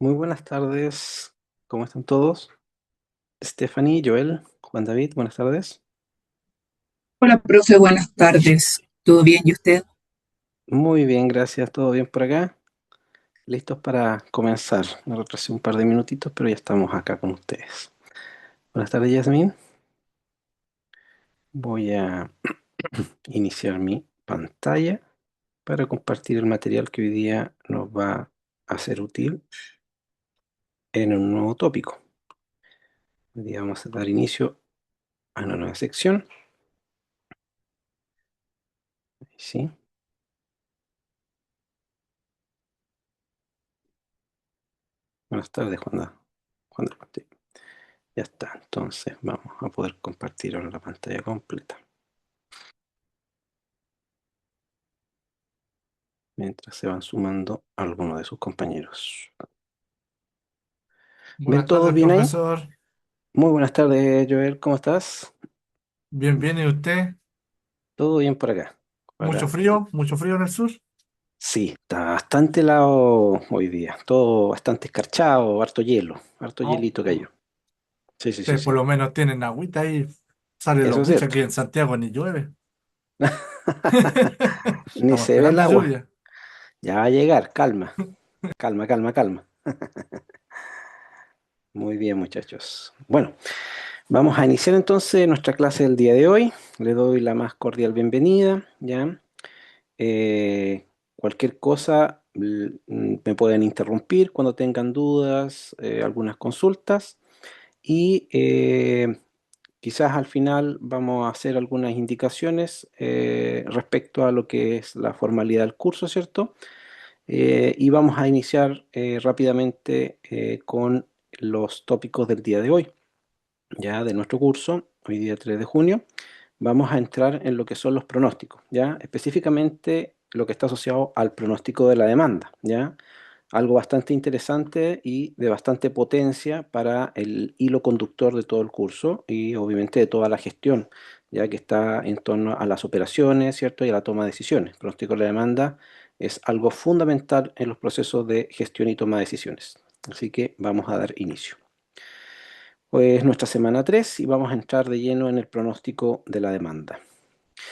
Muy buenas tardes, ¿cómo están todos? Stephanie, Joel, Juan David, buenas tardes. Hola, profe, buenas tardes. ¿Todo bien y usted? Muy bien, gracias, todo bien por acá. Listos para comenzar. Me retrasé un par de minutitos, pero ya estamos acá con ustedes. Buenas tardes, Yasmin. Voy a iniciar mi pantalla para compartir el material que hoy día nos va a ser útil en un nuevo tópico. Hoy día vamos a dar inicio a una nueva sección. ¿Sí? Buenas tardes, Juan David. Ya está, entonces vamos a poder compartir ahora la pantalla completa. Mientras se van sumando algunos de sus compañeros. ¿Ven Buenas todos tardes, bien ahí? profesor. Muy buenas tardes, Joel, ¿cómo estás? Bien, bien, ¿y usted? Todo bien por acá. Ahora, Mucho frío en el sur. sí, está bastante helado hoy día. Todo bastante escarchado, harto hielo, harto Oh, hielito cayó. Sí, sí, sí, ustedes sí. por lo menos tienen agüita ahí. Sale Eso lo es pucha, cierto. aquí en Santiago ni llueve. Ni Estamos se ve el esperando agua. lluvia. Ya va a llegar, calma, calma, calma, calma. Muy bien, muchachos. Bueno, vamos a iniciar entonces nuestra clase del día de hoy. Le doy la más cordial bienvenida, ¿ya? Cualquier cosa me pueden interrumpir cuando tengan dudas, algunas consultas y quizás al final vamos a hacer algunas indicaciones respecto a lo que es la formalidad del curso, ¿cierto? Y vamos a iniciar rápidamente con los tópicos del día de hoy, ya de nuestro curso, hoy día 3 de junio. Vamos a entrar en lo que son los pronósticos, ¿ya? Específicamente lo que está asociado al pronóstico de la demanda, ¿ya? Algo bastante interesante y de bastante potencia para el hilo conductor de todo el curso y obviamente de toda la gestión, ya que está en torno a las operaciones, ¿cierto? Y a la toma de decisiones. El pronóstico de la demanda es algo fundamental en los procesos de gestión y toma de decisiones. Así que vamos a dar inicio. Pues nuestra semana 3 y vamos a entrar de lleno en el pronóstico de la demanda.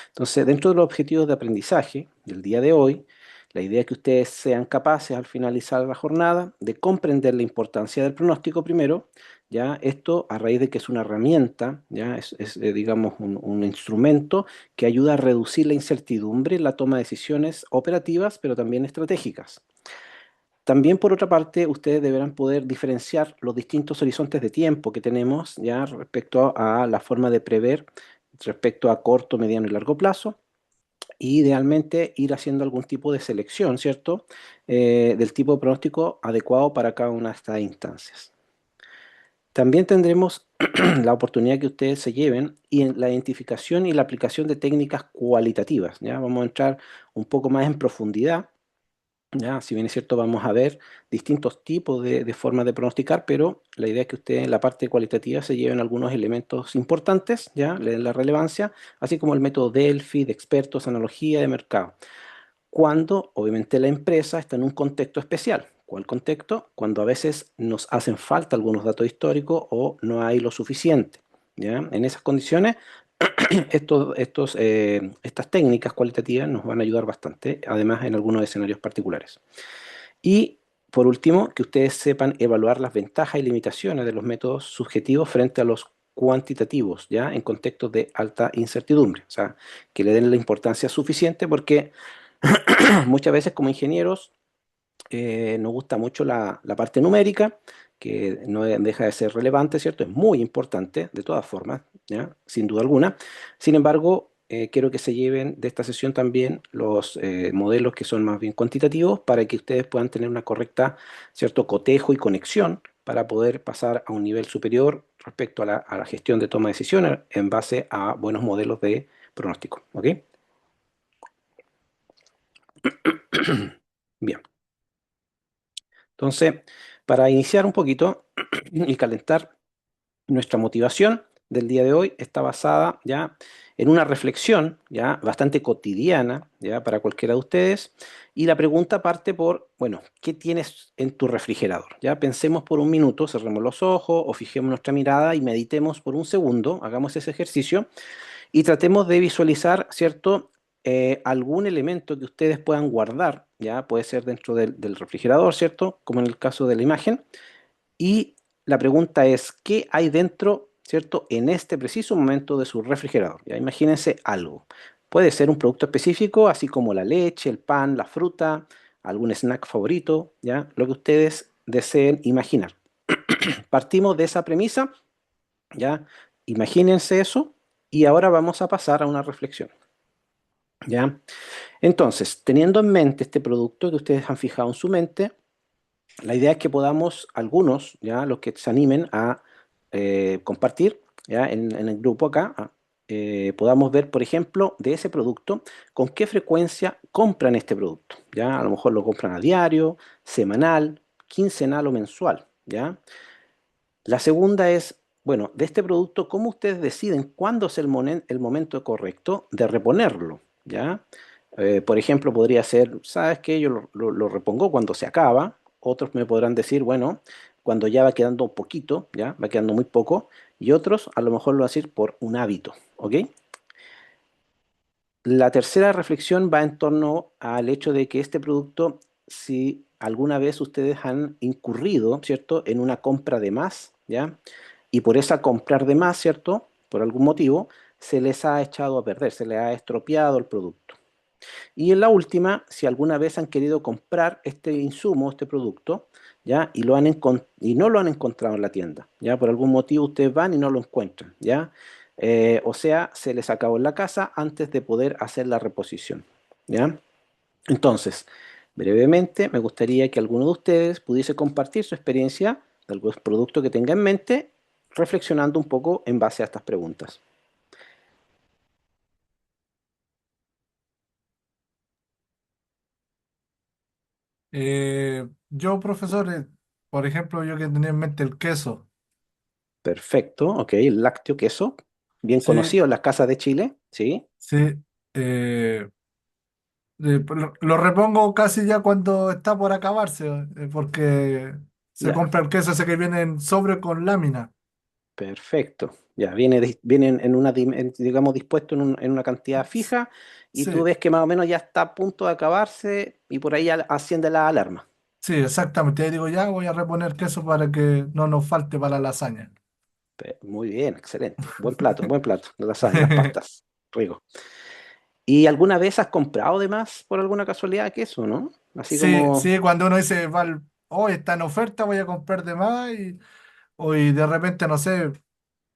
Entonces, dentro de los objetivos de aprendizaje del día de hoy, la idea es que ustedes sean capaces al finalizar la jornada de comprender la importancia del pronóstico primero, ya esto a raíz de que es una herramienta, ya digamos un instrumento que ayuda a reducir la incertidumbre en la toma de decisiones operativas, pero también estratégicas. También, por otra parte, ustedes deberán poder diferenciar los distintos horizontes de tiempo que tenemos ya respecto a la forma de prever, respecto a corto, mediano y largo plazo, y idealmente ir haciendo algún tipo de selección, ¿cierto? Del tipo de pronóstico adecuado para cada una de estas instancias. También tendremos la oportunidad que ustedes se lleven y en la identificación y la aplicación de técnicas cualitativas, ¿ya? Vamos a entrar un poco más en profundidad. Ya, si bien es cierto, vamos a ver distintos tipos de formas de pronosticar, pero la idea es que ustedes en la parte cualitativa se lleven algunos elementos importantes, ya, le den la relevancia, así como el método Delphi, de expertos, analogía de mercado. Cuando, obviamente, la empresa está en un contexto especial. ¿Cuál contexto? Cuando a veces nos hacen falta algunos datos históricos o no hay lo suficiente. ¿Ya? En esas condiciones, estas técnicas cualitativas nos van a ayudar bastante, además en algunos escenarios particulares. Y por último, que ustedes sepan evaluar las ventajas y limitaciones de los métodos subjetivos frente a los cuantitativos, ¿ya? En contextos de alta incertidumbre. O sea, que le den la importancia suficiente porque muchas veces como ingenieros nos gusta mucho la parte numérica, que no deja de ser relevante, ¿cierto? Es muy importante, de todas formas, ¿ya? Sin duda alguna. Sin embargo, quiero que se lleven de esta sesión también los modelos que son más bien cuantitativos para que ustedes puedan tener una correcta, ¿cierto? Cotejo y conexión para poder pasar a un nivel superior respecto a la gestión de toma de decisiones en base a buenos modelos de pronóstico, ¿ok? Bien. Entonces, para iniciar un poquito y calentar nuestra motivación, del día de hoy está basada ya en una reflexión ya bastante cotidiana ya para cualquiera de ustedes. Y la pregunta parte por, bueno, ¿qué tienes en tu refrigerador? Ya pensemos por un minuto, cerremos los ojos o fijemos nuestra mirada y meditemos por un segundo, hagamos ese ejercicio y tratemos de visualizar, ¿cierto? Algún elemento que ustedes puedan guardar, ya puede ser dentro del refrigerador, ¿cierto? Como en el caso de la imagen. Y la pregunta es, ¿qué hay dentro, ¿cierto? En este preciso momento de su refrigerador. Ya imagínense algo. Puede ser un producto específico, así como la leche, el pan, la fruta, algún snack favorito, ya lo que ustedes deseen imaginar. Partimos de esa premisa, ya imagínense eso y ahora vamos a pasar a una reflexión, ya. Entonces, teniendo en mente este producto que ustedes han fijado en su mente, la idea es que podamos, algunos, ya los que se animen a compartir ya en el grupo acá, podamos ver, por ejemplo, de ese producto, con qué frecuencia compran este producto. Ya a lo mejor lo compran a diario, semanal, quincenal o mensual. Ya. La segunda es, bueno, de este producto, ¿cómo ustedes deciden cuándo es el momento correcto de reponerlo? ¿Ya? Por ejemplo, podría ser, ¿sabes qué? Yo lo repongo cuando se acaba. Otros me podrán decir, bueno, cuando ya va quedando un poquito, ¿ya? Va quedando muy poco. Y otros a lo mejor lo van a decir por un hábito, ¿ok? La tercera reflexión va en torno al hecho de que este producto, si alguna vez ustedes han incurrido, ¿cierto?, en una compra de más, ¿ya? Y por esa comprar de más, ¿cierto?, por algún motivo, se les ha echado a perder, se les ha estropeado el producto. Y en la última, si alguna vez han querido comprar este insumo, este producto, ¿ya? Y no lo han encontrado en la tienda, ¿ya? Por algún motivo ustedes van y no lo encuentran, ¿ya? O sea, se les acabó en la casa antes de poder hacer la reposición, ¿ya? Entonces, brevemente, me gustaría que alguno de ustedes pudiese compartir su experiencia de algún producto que tenga en mente, reflexionando un poco en base a estas preguntas. Yo, profesor, por ejemplo, yo que tenía en mente el queso. Perfecto, ok, el lácteo queso, bien Sí, conocido en las casas de Chile, ¿sí? sí. eh, lo repongo casi ya cuando está por acabarse, porque se Ya, compra el queso ese que viene en sobre con lámina. perfecto. Ya, viene en una, digamos, dispuesto en una cantidad fija y tú Sí, ves que más o menos ya está a punto de acabarse y por ahí ya asciende la alarma. sí, exactamente. Ahí digo, ya voy a reponer queso para que no nos falte para la lasaña. Muy bien, excelente. Buen plato, la lasaña, las pastas, rico. ¿Y alguna vez has comprado de más por alguna casualidad queso, no? Así Sí, como, sí, cuando uno dice, hoy está en oferta, voy a comprar de más y de repente, no sé,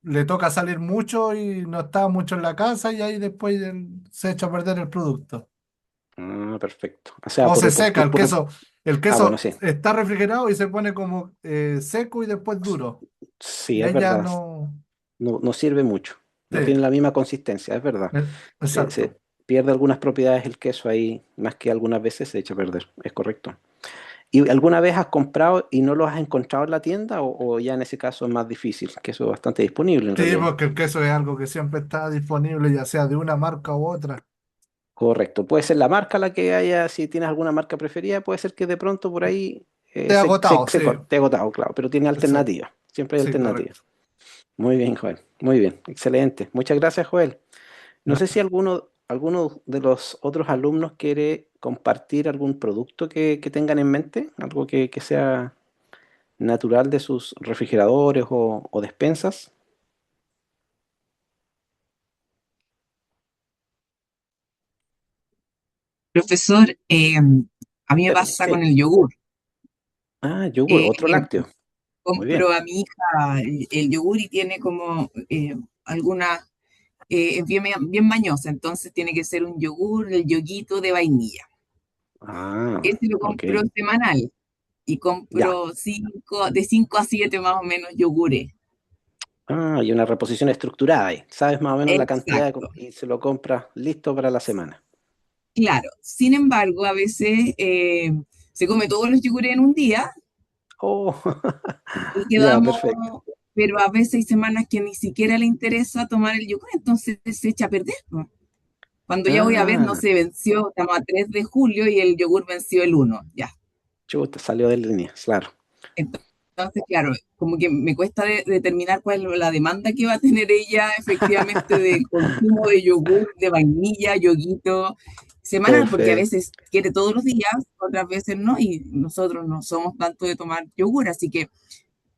le toca salir mucho y no está mucho en la casa y ahí después se echa a perder el producto. perfecto. O sea, O se seca el bueno, queso sí, está refrigerado y se pone como seco y después duro. sí, Y es ahí ya verdad. no. No, no sirve mucho, no Sí, tiene la misma consistencia, es verdad. Se exacto. pierde algunas propiedades el queso ahí, más que algunas veces se echa a perder, es correcto. ¿Y alguna vez has comprado y no lo has encontrado en la tienda o ya en ese caso es más difícil? Queso bastante disponible en Sí, realidad. porque el queso es algo que siempre está disponible, ya sea de una marca u otra. Correcto, puede ser la marca la que haya, si tienes alguna marca preferida, puede ser que de pronto por ahí Te agotado, sí, te ha agotado, claro, pero tiene exacto. alternativa, siempre hay Sí, alternativa. correcto. Muy bien, Joel, muy bien, excelente. Muchas gracias, Joel. No sé si alguno de los otros alumnos quiere compartir algún producto que tengan en mente, algo que sea natural de sus refrigeradores o despensas. Profesor, a mí me pasa con Sí. el yogur. Ah, yogur, Eh, otro lácteo. Muy bien. Compro a mi hija el yogur y tiene como alguna, es bien mañosa, entonces tiene que ser un yogur, el yoguito de vainilla. Ah, Ese lo ok. compro semanal y Ya. compro de 5 a 7 más o menos yogures. Ah, y una reposición estructurada ahí. Sabes más o menos la cantidad Exacto, y se lo compras listo para la semana. claro. Sin embargo, a veces se come todos los yogures en un día Oh, y ya, quedamos perfecto. pero a veces hay semanas que ni siquiera le interesa tomar el yogur, entonces se echa a perder, po. Cuando ya voy a ver, no Ah, se venció, estamos a 3 de julio y el yogur venció el 1 ya. chuta, salió de línea, claro. Entonces, claro, como que me cuesta determinar cuál es la demanda que va a tener ella efectivamente del consumo de yogur, de vainilla, yoguito, semanal, porque a Perfecto. veces quiere todos los días, otras veces no, y nosotros no somos tanto de tomar yogur, así que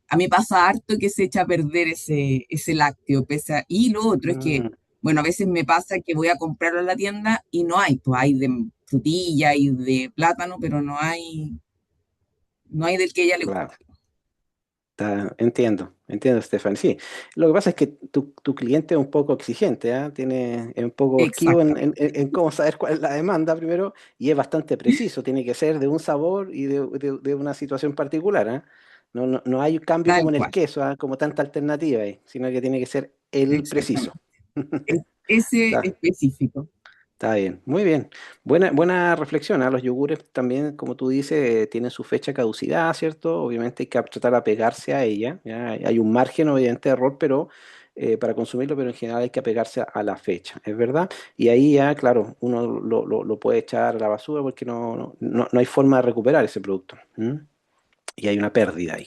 a mí pasa harto que se echa a perder ese lácteo. Y lo otro es que, Mm, bueno, a veces me pasa que voy a comprarlo en la tienda y no hay, pues hay de frutilla y de plátano, pero no hay del que a ella le claro. gusta. Entiendo, entiendo, Stefan. Sí, lo que pasa es que tu cliente es un poco exigente, ¿ah? Es un poco horquivo Exactamente. en cómo saber cuál es la demanda primero y es bastante preciso. Tiene que ser de un sabor y de una situación particular, ¿ah? No hay cambio como Tal en el cual, queso, ¿ah? Como tanta alternativa ahí, sino que tiene que ser el preciso. exactamente. Ese Está, específico. está bien, muy bien. Buena reflexión, ¿ah? Los yogures también, como tú dices, tienen su fecha de caducidad, ¿cierto? Obviamente hay que tratar de apegarse a ella, ¿ya? Hay un margen, obviamente, de error, pero para consumirlo, pero en general hay que apegarse a la fecha, ¿es verdad? Y ahí ya, claro, uno lo puede echar a la basura porque no hay forma de recuperar ese producto. ¿M? Y hay una pérdida ahí.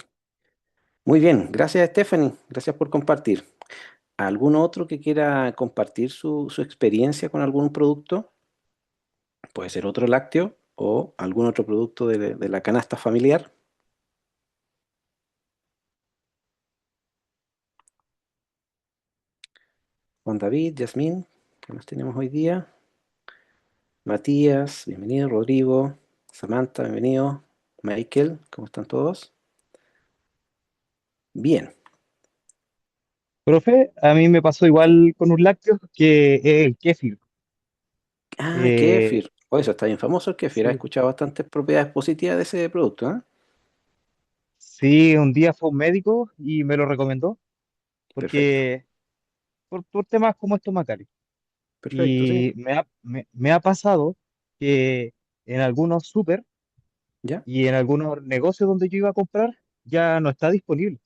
Muy bien, gracias, Stephanie. Gracias por compartir. ¿Algún otro que quiera compartir su experiencia con algún producto? Puede ser otro lácteo o algún otro producto de la canasta familiar. Juan David, Yasmín, ¿qué más tenemos hoy día? Matías, bienvenido. Rodrigo, Samantha, bienvenido. Michael, ¿cómo están todos? Bien. Profe, a mí me pasó igual con un lácteo que es el kéfir. Ah, Eh, kéfir. Oh, eso está bien famoso el kéfir. He sí, escuchado bastantes propiedades positivas de ese producto, ¿eh? sí, un día fue un médico y me lo recomendó Perfecto. porque por temas como estomacales. Perfecto, sí. Y me ha pasado que en algunos súper ¿Ya? y en algunos negocios donde yo iba a comprar ya no está disponible.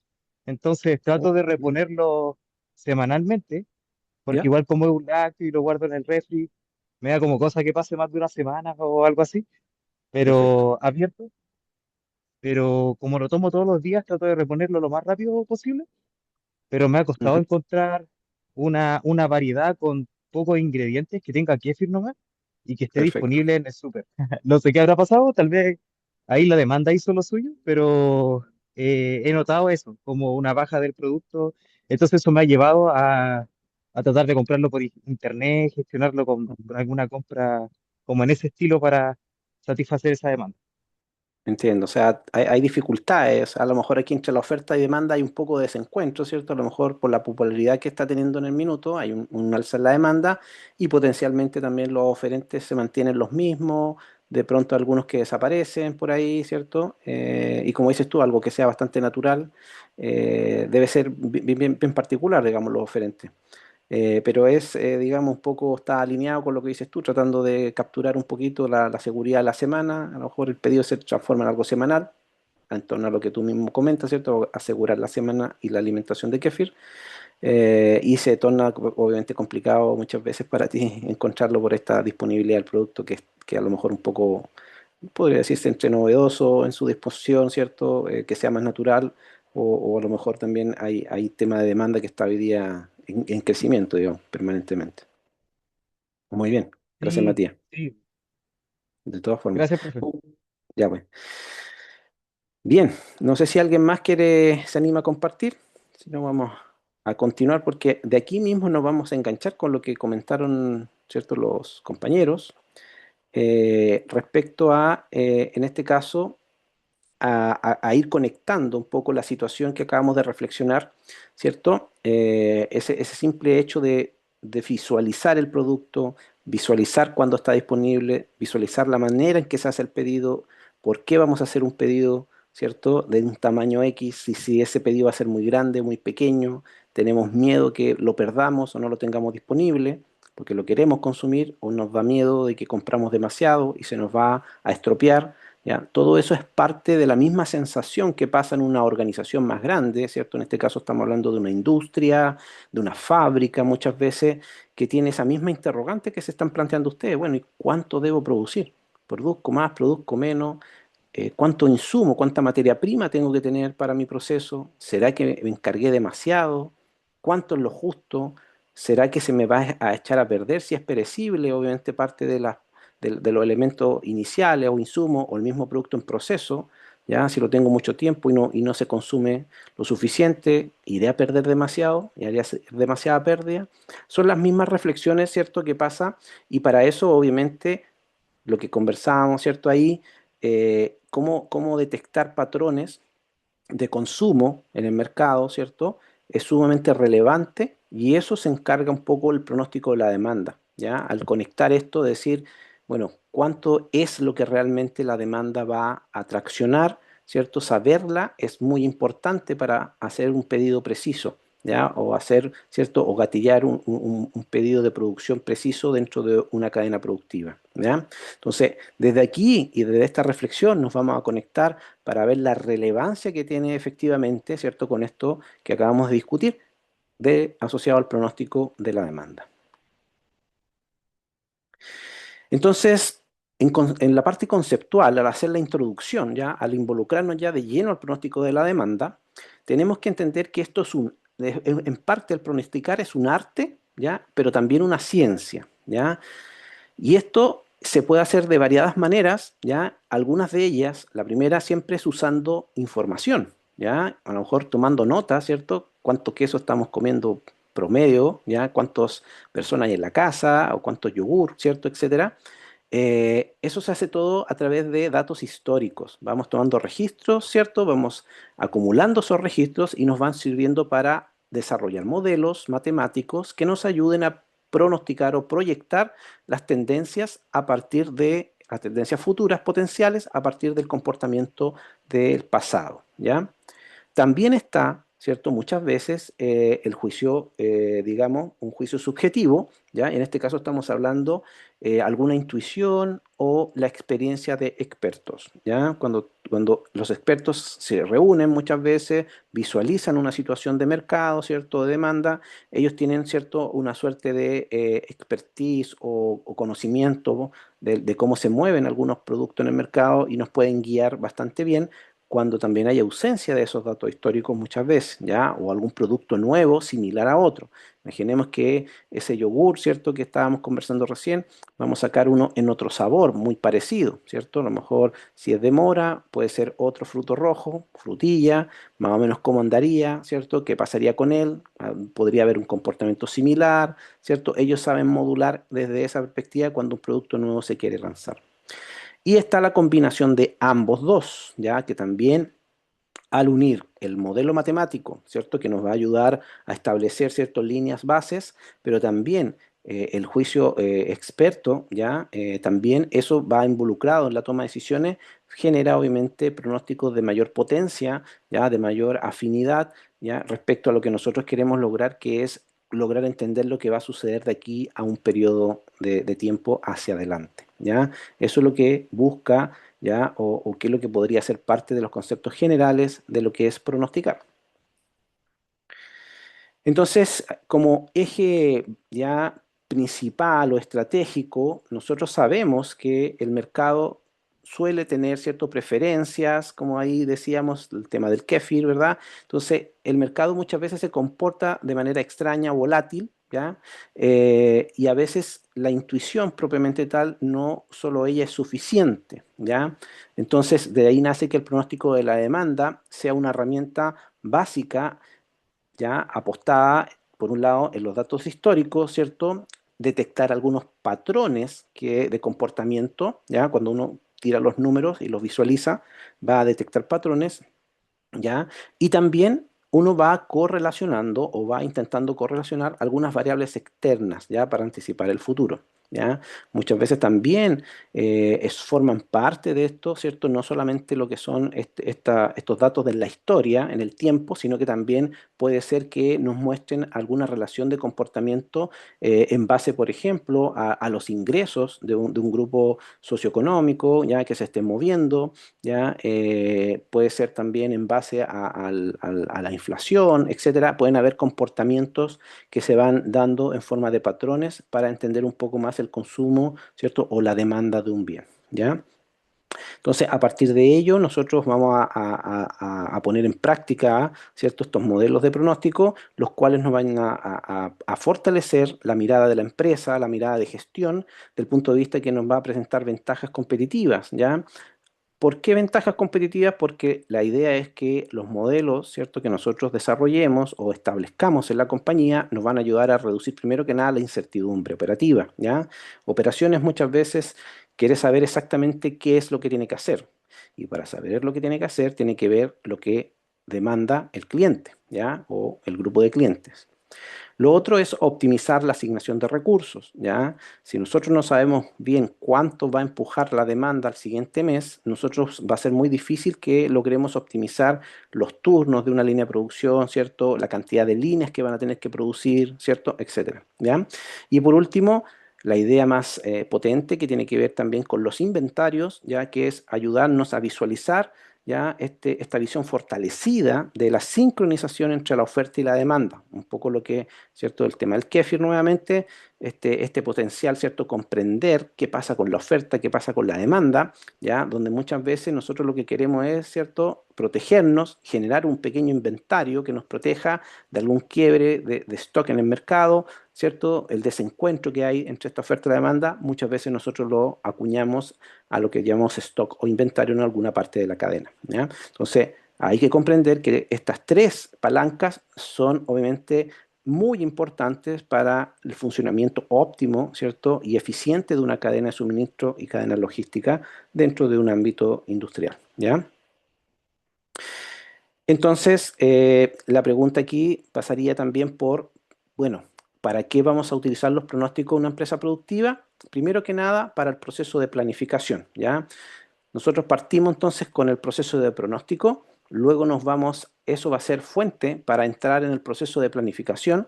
Entonces Oh, trato de reponerlo semanalmente, porque ¿ya? igual como es un lácteo y lo guardo en el refri, me da como cosa que pase más de una semana o algo así, Perfecto. pero abierto. Pero como lo tomo todos los días, trato de reponerlo lo más rápido posible, pero me ha costado Ujú. encontrar una variedad con pocos ingredientes que tenga kéfir nomás y que esté Perfecto. disponible en el súper. No sé qué habrá pasado, tal vez ahí la demanda hizo lo suyo, pero he notado eso, como una baja del producto. Entonces eso me ha llevado a tratar de comprarlo por internet, gestionarlo con alguna compra como en ese estilo para satisfacer esa demanda. Entiendo, o sea, hay dificultades, a lo mejor aquí entre la oferta y demanda hay un poco de desencuentro, ¿cierto? A lo mejor por la popularidad que está teniendo en el minuto hay un alza en la demanda y potencialmente también los oferentes se mantienen los mismos, de pronto algunos que desaparecen por ahí, ¿cierto? Y como dices tú, algo que sea bastante natural, debe ser bien particular, digamos, los oferentes. Pero digamos, un poco está alineado con lo que dices tú, tratando de capturar un poquito la seguridad de la semana. A lo mejor el pedido se transforma en algo semanal, en torno a lo que tú mismo comentas, ¿cierto? Asegurar la semana y la alimentación de kéfir. Y se torna obviamente complicado muchas veces para ti encontrarlo por esta disponibilidad del producto que a lo mejor un poco, podría decirse, entre novedoso en su disposición, ¿cierto? Que sea más natural o a lo mejor también hay tema de demanda que está hoy día en crecimiento, digamos, permanentemente. Muy bien, gracias Sí, Matías, sí, de todas formas. gracias, profe. Ya pues. Bien, no sé si alguien más se anima a compartir, si no vamos a continuar porque de aquí mismo nos vamos a enganchar con lo que comentaron, ¿cierto? Los compañeros respecto en este caso, a ir conectando un poco la situación que acabamos de reflexionar, ¿cierto? Ese simple hecho de visualizar el producto, visualizar cuándo está disponible, visualizar la manera en que se hace el pedido, por qué vamos a hacer un pedido, ¿cierto? De un tamaño X, y si ese pedido va a ser muy grande, muy pequeño, tenemos miedo que lo perdamos o no lo tengamos disponible, porque lo queremos consumir, o nos da miedo de que compramos demasiado y se nos va a estropear. ¿ya? Todo eso es parte de la misma sensación que pasa en una organización más grande, ¿cierto? En este caso estamos hablando de una industria, de una fábrica muchas veces, que tiene esa misma interrogante que se están planteando ustedes. Bueno, ¿y cuánto debo producir? ¿Produzco más, produzco menos? ¿Cuánto insumo, cuánta materia prima tengo que tener para mi proceso? ¿Será que me encargué demasiado? ¿Cuánto es lo justo? ¿Será que se me va a echar a perder si es perecible? Obviamente parte de los elementos iniciales o insumos o el mismo producto en proceso, ya si lo tengo mucho tiempo y no se consume lo suficiente, iré a perder demasiado y haría demasiada pérdida. Son las mismas reflexiones, ¿cierto?, que pasa y para eso obviamente lo que conversábamos, ¿cierto? Ahí, cómo detectar patrones de consumo en el mercado, ¿cierto? Es sumamente relevante y eso se encarga un poco el pronóstico de la demanda, ¿ya? Al conectar esto, decir, bueno, ¿cuánto es lo que realmente la demanda va a traccionar, ¿cierto? Saberla es muy importante para hacer un pedido preciso, ¿ya? O hacer, ¿cierto? O gatillar un pedido de producción preciso dentro de una cadena productiva, ¿ya? Entonces, desde aquí y desde esta reflexión nos vamos a conectar para ver la relevancia que tiene efectivamente, ¿cierto?, con esto que acabamos de discutir, asociado al pronóstico de la demanda. Entonces, en la parte conceptual, al hacer la introducción, ya, al involucrarnos ya de lleno al pronóstico de la demanda, tenemos que entender que esto en parte el pronosticar es un arte, ya, pero también una ciencia, ya. Y esto se puede hacer de variadas maneras, ¿ya? Algunas de ellas, la primera siempre es usando información, ¿ya? A lo mejor tomando nota, ¿cierto? Cuánto queso estamos comiendo promedio, ¿ya? Cuántas personas hay en la casa, o cuántos yogur, ¿cierto? Etcétera. Eso se hace todo a través de datos históricos. Vamos tomando registros, ¿cierto? Vamos acumulando esos registros y nos van sirviendo para desarrollar modelos matemáticos que nos ayuden a pronosticar o proyectar las tendencias a partir de las tendencias futuras potenciales a partir del comportamiento del pasado, ¿ya? También está, ¿cierto? Muchas veces el juicio, digamos, un juicio subjetivo, ¿ya? En este caso estamos hablando alguna intuición o la experiencia de expertos, ¿ya? Cuando los expertos se reúnen muchas veces, visualizan una situación de mercado, ¿cierto? De demanda, ellos tienen, ¿cierto? Una suerte de expertise o conocimiento de cómo se mueven algunos productos en el mercado y nos pueden guiar bastante bien cuando también hay ausencia de esos datos históricos muchas veces, ¿ya? O algún producto nuevo similar a otro. Imaginemos que ese yogur, ¿cierto? Que estábamos conversando recién, vamos a sacar uno en otro sabor, muy parecido, ¿cierto? A lo mejor si es de mora, puede ser otro fruto rojo, frutilla, más o menos cómo andaría, ¿cierto? ¿Qué pasaría con él? Podría haber un comportamiento similar, ¿cierto? Ellos saben modular desde esa perspectiva cuando un producto nuevo se quiere lanzar. Y está la combinación de ambos dos, ya que también al unir el modelo matemático, ¿cierto? Que nos va a ayudar a establecer ciertas líneas bases, pero también el juicio experto, ¿ya? También eso va involucrado en la toma de decisiones, genera obviamente pronósticos de mayor potencia, ¿ya? De mayor afinidad, ¿ya? Respecto a lo que nosotros queremos lograr, que es lograr entender lo que va a suceder de aquí a un periodo de tiempo hacia adelante, ¿ya? Eso es lo que busca, ¿ya? O qué es lo que podría ser parte de los conceptos generales de lo que es pronosticar. Entonces, como eje ya principal o estratégico, nosotros sabemos que el mercado suele tener ciertas preferencias, como ahí decíamos, el tema del kéfir, ¿verdad? Entonces, el mercado muchas veces se comporta de manera extraña, volátil, ¿ya? Y a veces la intuición propiamente tal, no solo ella es suficiente, ¿ya? Entonces, de ahí nace que el pronóstico de la demanda sea una herramienta básica ya apostada, por un lado, en los datos históricos, ¿cierto? Detectar algunos patrones de comportamiento, ¿ya? Cuando uno tira los números y los visualiza, va a detectar patrones, ¿ya? Y también uno va correlacionando o va intentando correlacionar algunas variables externas, ¿ya? Para anticipar el futuro, ¿ya? Muchas veces también forman parte de esto, ¿cierto? No solamente lo que son estos datos de la historia en el tiempo, sino que también puede ser que nos muestren alguna relación de comportamiento en base, por ejemplo, a los ingresos de un grupo socioeconómico, ya que se esté moviendo, ya puede ser también en base a la inflación, etcétera. Pueden haber comportamientos que se van dando en forma de patrones para entender un poco más el consumo, ¿cierto? O la demanda de un bien, ¿ya? Entonces, a partir de ello, nosotros vamos a poner en práctica, ¿cierto? Estos modelos de pronóstico, los cuales nos van a fortalecer la mirada de la empresa, la mirada de gestión, del punto de vista que nos va a presentar ventajas competitivas, ¿ya? ¿Por qué ventajas competitivas? Porque la idea es que los modelos, ¿cierto?, que nosotros desarrollemos o establezcamos en la compañía nos van a ayudar a reducir primero que nada la incertidumbre operativa, ¿ya? Operaciones muchas veces quiere saber exactamente qué es lo que tiene que hacer. Y para saber lo que tiene que hacer, tiene que ver lo que demanda el cliente, ¿ya? O el grupo de clientes. Lo otro es optimizar la asignación de recursos, ¿ya? Si nosotros no sabemos bien cuánto va a empujar la demanda al siguiente mes, nosotros va a ser muy difícil que logremos optimizar los turnos de una línea de producción, ¿cierto? La cantidad de líneas que van a tener que producir, ¿cierto? Etcétera, ¿ya? Y por último, la idea más potente que tiene que ver también con los inventarios, ya que es ayudarnos a visualizar ya esta visión fortalecida de la sincronización entre la oferta y la demanda. Un poco lo que, ¿cierto? El tema del kéfir nuevamente, este potencial, ¿cierto? Comprender qué pasa con la oferta, qué pasa con la demanda, ¿ya? Donde muchas veces nosotros lo que queremos es, ¿cierto? Protegernos, generar un pequeño inventario que nos proteja de algún quiebre de stock en el mercado, ¿cierto? El desencuentro que hay entre esta oferta y la demanda, muchas veces nosotros lo acuñamos a lo que llamamos stock o inventario en alguna parte de la cadena, ¿ya? Entonces, hay que comprender que estas tres palancas son obviamente muy importantes para el funcionamiento óptimo, ¿cierto? Y eficiente de una cadena de suministro y cadena logística dentro de un ámbito industrial, ¿ya? Entonces, la pregunta aquí pasaría también por, bueno, ¿para qué vamos a utilizar los pronósticos de una empresa productiva? Primero que nada, para el proceso de planificación, ¿ya? Nosotros partimos entonces con el proceso de pronóstico, luego eso va a ser fuente para entrar en el proceso de planificación,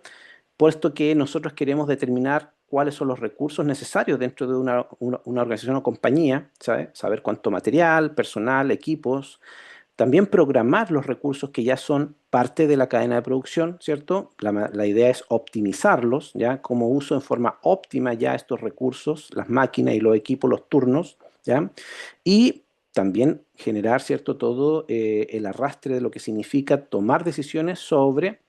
puesto que nosotros queremos determinar cuáles son los recursos necesarios dentro de una organización o compañía, ¿sabe? Saber cuánto material, personal, equipos, también programar los recursos que ya son parte de la cadena de producción, ¿cierto? La idea es optimizarlos, ¿ya? Cómo uso en forma óptima ya estos recursos, las máquinas y los equipos, los turnos, ¿ya? Y también generar, ¿cierto? Todo el arrastre de lo que significa tomar decisiones sobre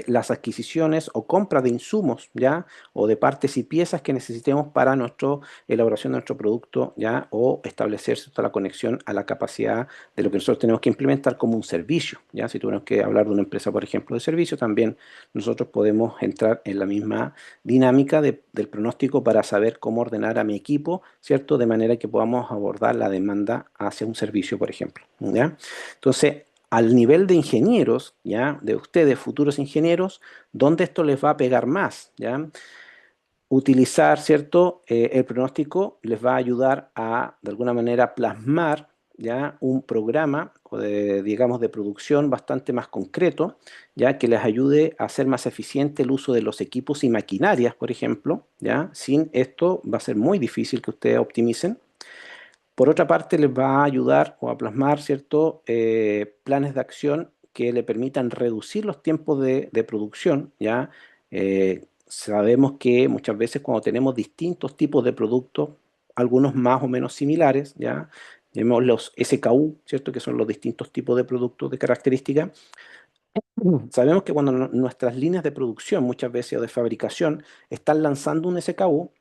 las adquisiciones o compra de insumos, ¿ya? O de partes y piezas que necesitemos para nuestra elaboración de nuestro producto, ¿ya? O establecer, ¿cierto? La conexión a la capacidad de lo que nosotros tenemos que implementar como un servicio, ¿ya? Si tuviéramos que hablar de una empresa, por ejemplo, de servicio, también nosotros podemos entrar en la misma dinámica del pronóstico para saber cómo ordenar a mi equipo, ¿cierto? De manera que podamos abordar la demanda hacia un servicio, por ejemplo, ¿ya? Entonces, al nivel de ingenieros, ¿ya? De ustedes, futuros ingenieros, ¿dónde esto les va a pegar más? ¿Ya? Utilizar, ¿cierto? El pronóstico les va a ayudar a, de alguna manera, plasmar, ¿ya? Un programa, digamos, de producción bastante más concreto, ¿ya? Que les ayude a hacer más eficiente el uso de los equipos y maquinarias, por ejemplo, ¿ya? Sin esto va a ser muy difícil que ustedes optimicen. Por otra parte, les va a ayudar o a plasmar, ¿cierto? Planes de acción que le permitan reducir los tiempos de producción, ¿ya? Sabemos que muchas veces cuando tenemos distintos tipos de productos, algunos más o menos similares, ¿ya? Llamemos los SKU, ¿cierto? Que son los distintos tipos de productos de característica. Sabemos que cuando nuestras líneas de producción, muchas veces o de fabricación, están lanzando un SKU,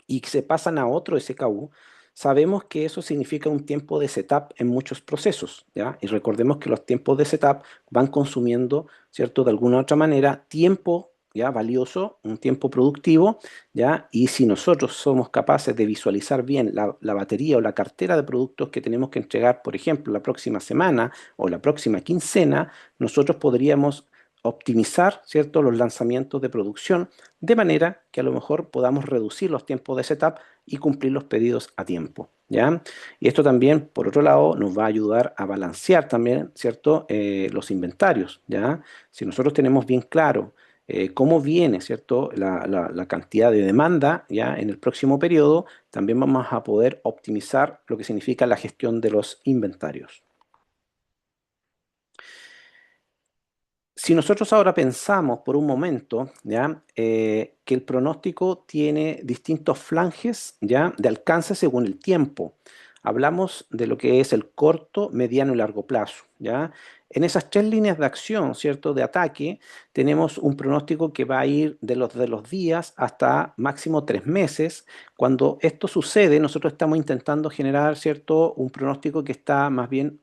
y se pasan a otro SKU, sabemos que eso significa un tiempo de setup en muchos procesos, ¿ya? Y recordemos que los tiempos de setup van consumiendo, ¿cierto? De alguna u otra manera, tiempo, ¿ya? Valioso, un tiempo productivo, ¿ya? Y si nosotros somos capaces de visualizar bien la batería o la cartera de productos que tenemos que entregar, por ejemplo, la próxima semana o la próxima quincena, nosotros podríamos optimizar, ¿cierto?, los lanzamientos de producción de manera que a lo mejor podamos reducir los tiempos de setup y cumplir los pedidos a tiempo, ¿ya? Y esto también, por otro lado, nos va a ayudar a balancear también, ¿cierto?, los inventarios, ¿ya? Si nosotros tenemos bien claro cómo viene, ¿cierto?, la cantidad de demanda, ¿ya?, en el próximo periodo, también vamos a poder optimizar lo que significa la gestión de los inventarios. Si nosotros ahora pensamos por un momento, ¿ya? Que el pronóstico tiene distintos flanges, ¿ya?, de alcance según el tiempo. Hablamos de lo que es el corto, mediano y largo plazo, ¿ya? En esas tres líneas de acción, ¿cierto?, de ataque, tenemos un pronóstico que va a ir de los días hasta máximo 3 meses. Cuando esto sucede, nosotros estamos intentando generar, ¿cierto?, un pronóstico que está más bien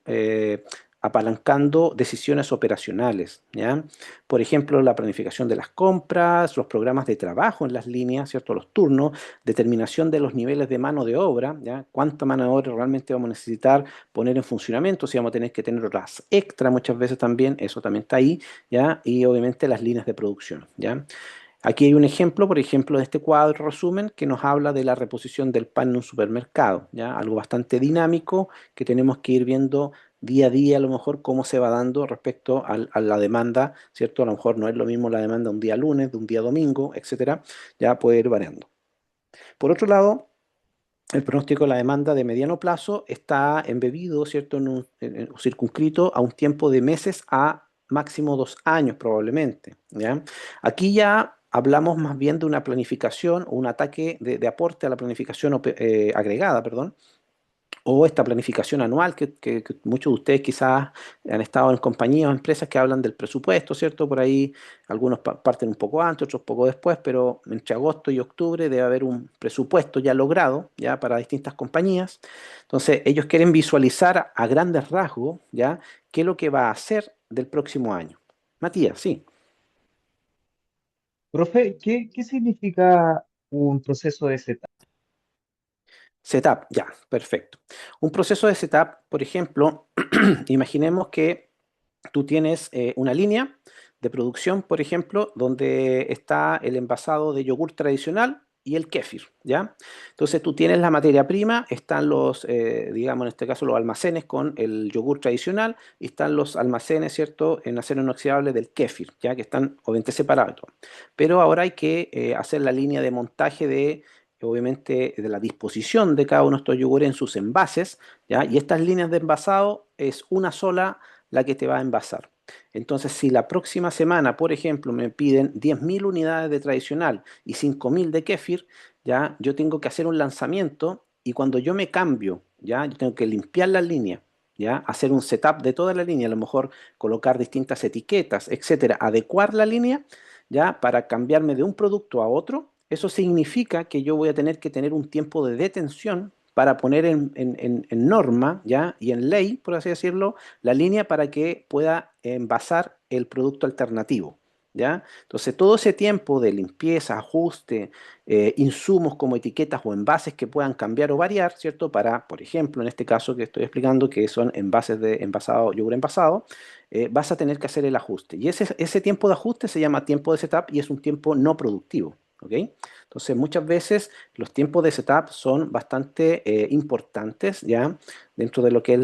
apalancando decisiones operacionales, ¿ya? Por ejemplo, la planificación de las compras, los programas de trabajo en las líneas, ¿cierto?, los turnos, determinación de los niveles de mano de obra, ¿ya? Cuánta mano de obra realmente vamos a necesitar poner en funcionamiento, si vamos a tener que tener horas extra muchas veces también, eso también está ahí, ¿ya? Y obviamente las líneas de producción, ¿ya? Aquí hay un ejemplo, por ejemplo, de este cuadro resumen que nos habla de la reposición del pan en un supermercado, ¿ya? Algo bastante dinámico que tenemos que ir viendo día a día a lo mejor cómo se va dando respecto a la demanda, ¿cierto? A lo mejor no es lo mismo la demanda un día lunes, de un día domingo, etcétera, ya puede ir variando. Por otro lado, el pronóstico de la demanda de mediano plazo está embebido, ¿cierto?, circunscrito a un tiempo de meses a máximo 2 años probablemente, ¿ya? Aquí ya hablamos más bien de una planificación o un ataque de aporte a la planificación agregada, perdón, o esta planificación anual que muchos de ustedes quizás han estado en compañías o empresas que hablan del presupuesto, ¿cierto? Por ahí algunos parten un poco antes, otros poco después, pero entre agosto y octubre debe haber un presupuesto ya logrado, ya para distintas compañías. Entonces, ellos quieren visualizar a grandes rasgos, ¿ya?, qué es lo que va a hacer del próximo año. Matías, sí. Profe, ¿qué significa un proceso de setup? Setup, ya, perfecto. Un proceso de setup, por ejemplo, imaginemos que tú tienes una línea de producción, por ejemplo, donde está el envasado de yogur tradicional y el kéfir, ¿ya? Entonces tú tienes la materia prima, están digamos en este caso, los almacenes con el yogur tradicional y están los almacenes, ¿cierto?, en acero inoxidable del kéfir, ¿ya?, que están obviamente separados. Pero ahora hay que hacer la línea de montaje obviamente, de la disposición de cada uno de estos yogures en sus envases, ¿ya? Y estas líneas de envasado es una sola la que te va a envasar. Entonces, si la próxima semana, por ejemplo, me piden 10.000 unidades de tradicional y 5.000 de kéfir, ya yo tengo que hacer un lanzamiento y cuando yo me cambio, ya yo tengo que limpiar la línea, ya hacer un setup de toda la línea, a lo mejor colocar distintas etiquetas, etcétera, adecuar la línea, ya para cambiarme de un producto a otro. Eso significa que yo voy a tener que tener un tiempo de detención para poner en norma, ¿ya?, y en ley, por así decirlo, la línea para que pueda envasar el producto alternativo, ¿ya? Entonces, todo ese tiempo de limpieza, ajuste, insumos como etiquetas o envases que puedan cambiar o variar, ¿cierto? Para, por ejemplo, en este caso que estoy explicando, que son envases de envasado, yogur envasado, vas a tener que hacer el ajuste. Y ese tiempo de ajuste se llama tiempo de setup y es un tiempo no productivo, ¿ok? Entonces, muchas veces los tiempos de setup son bastante importantes, ¿ya? Dentro de lo que es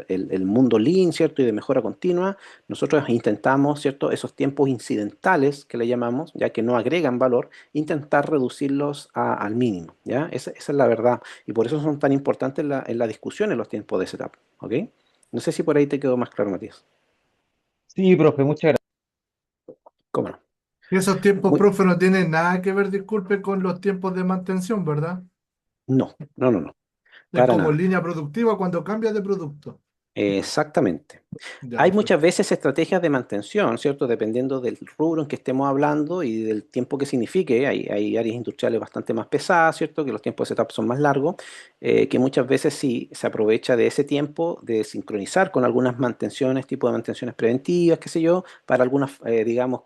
el mundo Lean, ¿cierto? Y de mejora continua, nosotros intentamos, ¿cierto?, esos tiempos incidentales que le llamamos, ya que no agregan valor, intentar reducirlos al mínimo, ¿ya? Esa es la verdad. Y por eso son tan importantes en la discusión en los tiempos de setup, ¿ok? No sé si por ahí te quedó más claro, Matías. Sí, profe, muchas gracias. ¿Cómo no? Y esos tiempos, Muy- profe, no tienen nada que ver, disculpe, con los tiempos de mantención, ¿verdad? no, no, no, no, Es para como nada. línea productiva cuando cambia de producto. Exactamente. Ya, Hay muchas perfecto. veces estrategias de mantención, ¿cierto? Dependiendo del rubro en que estemos hablando y del tiempo que signifique. Hay áreas industriales bastante más pesadas, ¿cierto? Que los tiempos de setup son más largos, que muchas veces sí se aprovecha de ese tiempo de sincronizar con algunas mantenciones, tipo de mantenciones preventivas, qué sé yo, para algunos, digamos,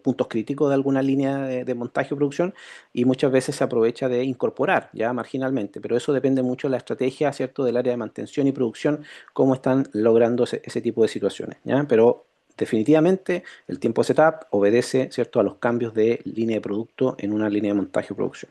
puntos críticos de alguna línea de montaje o producción, y muchas veces se aprovecha de incorporar ya marginalmente, pero eso depende mucho de la estrategia, ¿cierto? Del área de mantención y producción, cómo están logrando ese tipo de situaciones, ¿ya? Pero definitivamente el tiempo de setup obedece, ¿cierto?, a los cambios de línea de producto en una línea de montaje o producción.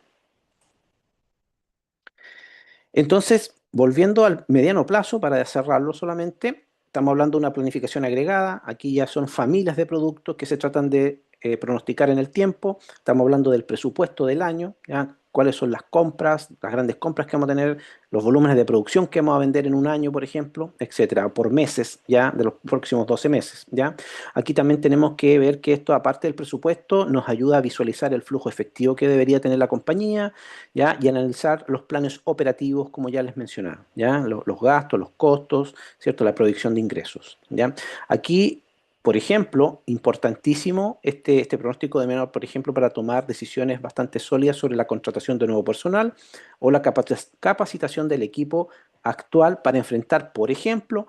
Entonces, volviendo al mediano plazo, para cerrarlo solamente, estamos hablando de una planificación agregada. Aquí ya son familias de productos que se tratan de pronosticar en el tiempo. Estamos hablando del presupuesto del año, ¿ya? Cuáles son las compras, las grandes compras que vamos a tener, los volúmenes de producción que vamos a vender en un año, por ejemplo, etcétera, por meses, ya, de los próximos 12 meses, ¿ya? Aquí también tenemos que ver que esto, aparte del presupuesto, nos ayuda a visualizar el flujo efectivo que debería tener la compañía, ¿ya? Y analizar los planes operativos, como ya les mencionaba, ¿ya? Los gastos, los costos, ¿cierto? La proyección de ingresos, ¿ya? Aquí, por ejemplo, importantísimo este pronóstico de menor, por ejemplo, para tomar decisiones bastante sólidas sobre la contratación de nuevo personal o la capacitación del equipo actual para enfrentar, por ejemplo,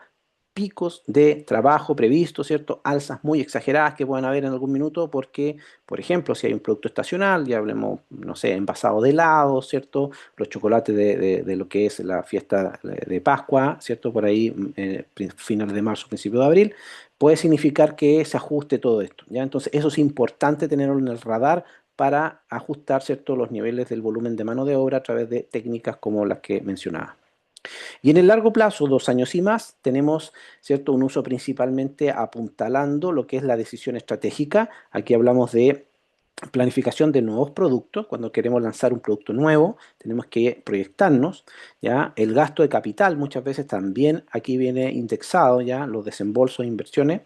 picos de trabajo previsto, ¿cierto? Alzas muy exageradas que puedan haber en algún minuto porque, por ejemplo, si hay un producto estacional, ya hablemos, no sé, envasado de helado, ¿cierto? Los chocolates de lo que es la fiesta de Pascua, ¿cierto? Por ahí, finales de marzo, principio de abril, puede significar que se ajuste todo esto, ¿ya? Entonces, eso es importante tenerlo en el radar para ajustar, ¿cierto?, los niveles del volumen de mano de obra a través de técnicas como las que mencionaba. Y en el largo plazo, 2 años y más, tenemos, ¿cierto?, un uso principalmente apuntalando lo que es la decisión estratégica. Aquí hablamos de planificación de nuevos productos. Cuando queremos lanzar un producto nuevo, tenemos que proyectarnos, ¿ya? El gasto de capital muchas veces también aquí viene indexado, ¿ya? Los desembolsos e inversiones.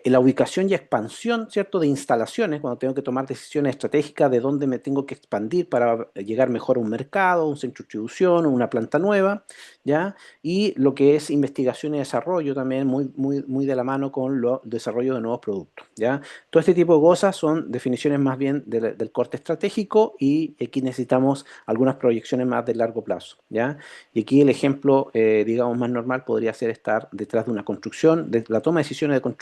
La ubicación y expansión, ¿cierto?, de instalaciones, cuando tengo que tomar decisiones estratégicas de dónde me tengo que expandir para llegar mejor a un mercado, un centro de distribución, una planta nueva, ¿ya? Y lo que es investigación y desarrollo también muy, muy, muy de la mano con el desarrollo de nuevos productos, ¿ya? Todo este tipo de cosas son definiciones más bien del corte estratégico y aquí necesitamos algunas proyecciones más de largo plazo, ¿ya? Y aquí el ejemplo, digamos, más normal podría ser estar detrás de una construcción, de la toma de decisiones de construir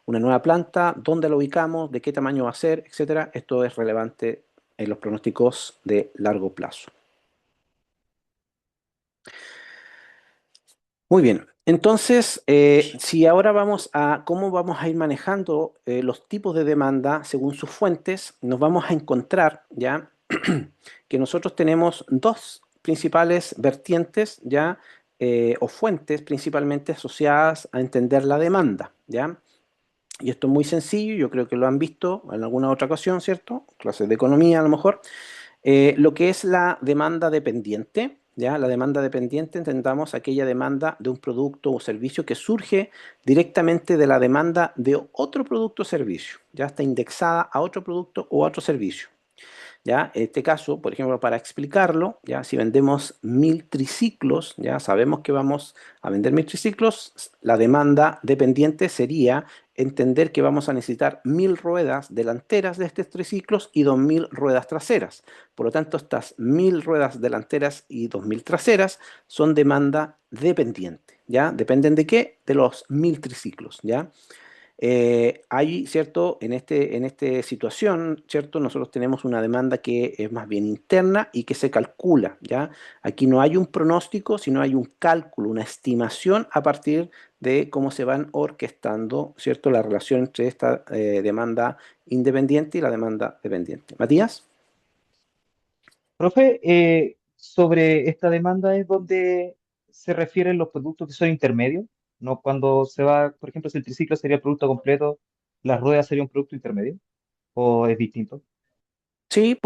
una nueva planta, dónde la ubicamos, de qué tamaño va a ser, etcétera. Esto es relevante en los pronósticos de largo plazo. Muy bien. Entonces, si ahora vamos a cómo vamos a ir manejando los tipos de demanda según sus fuentes, nos vamos a encontrar ya que nosotros tenemos dos principales vertientes ya o fuentes principalmente asociadas a entender la demanda, ¿ya? Y esto es muy sencillo, yo creo que lo han visto en alguna otra ocasión, ¿cierto? Clases de economía a lo mejor. Lo que es la demanda dependiente, ¿ya? La demanda dependiente, entendamos aquella demanda de un producto o servicio que surge directamente de la demanda de otro producto o servicio, ya está indexada a otro producto o a otro servicio. ¿Ya? En este caso, por ejemplo, para explicarlo, ¿ya? Si vendemos 1000 triciclos, ya sabemos que vamos a vender 1000 triciclos, la demanda dependiente sería entender que vamos a necesitar 1000 ruedas delanteras de estos triciclos y 2000 ruedas traseras. Por lo tanto, estas 1000 ruedas delanteras y 2000 traseras son demanda dependiente, ¿ya? ¿Dependen de qué? De los 1000 triciclos, ¿ya? Hay, ¿cierto? En esta situación, ¿cierto? Nosotros tenemos una demanda que es más bien interna y que se calcula, ¿ya? Aquí no hay un pronóstico, sino hay un cálculo, una estimación a partir de cómo se van orquestando, ¿cierto? La relación entre esta demanda independiente y la demanda dependiente. Matías. Profe, sobre esta demanda es donde se refieren los productos que son intermedios, ¿no? Cuando se va, por ejemplo, si el triciclo sería el producto completo, las ruedas sería un producto intermedio, ¿o es distinto? Sí,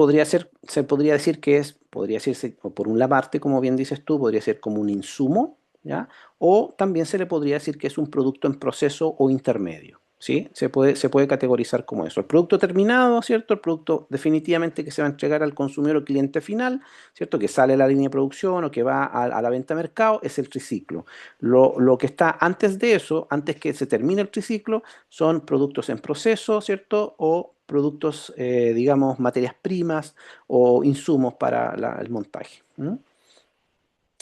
se podría decir que podría decirse, o por una parte, como bien dices tú, podría ser como un insumo, ¿ya? O también se le podría decir que es un producto en proceso o intermedio, ¿sí? Se puede categorizar como eso. El producto terminado, ¿cierto? El producto definitivamente que se va a entregar al consumidor o cliente final, ¿cierto? Que sale de la línea de producción o que va a la venta a mercado, es el triciclo. Lo que está antes de eso, antes que se termine el triciclo, son productos en proceso, ¿cierto? O productos, digamos, materias primas o insumos para el montaje. ¿Mm?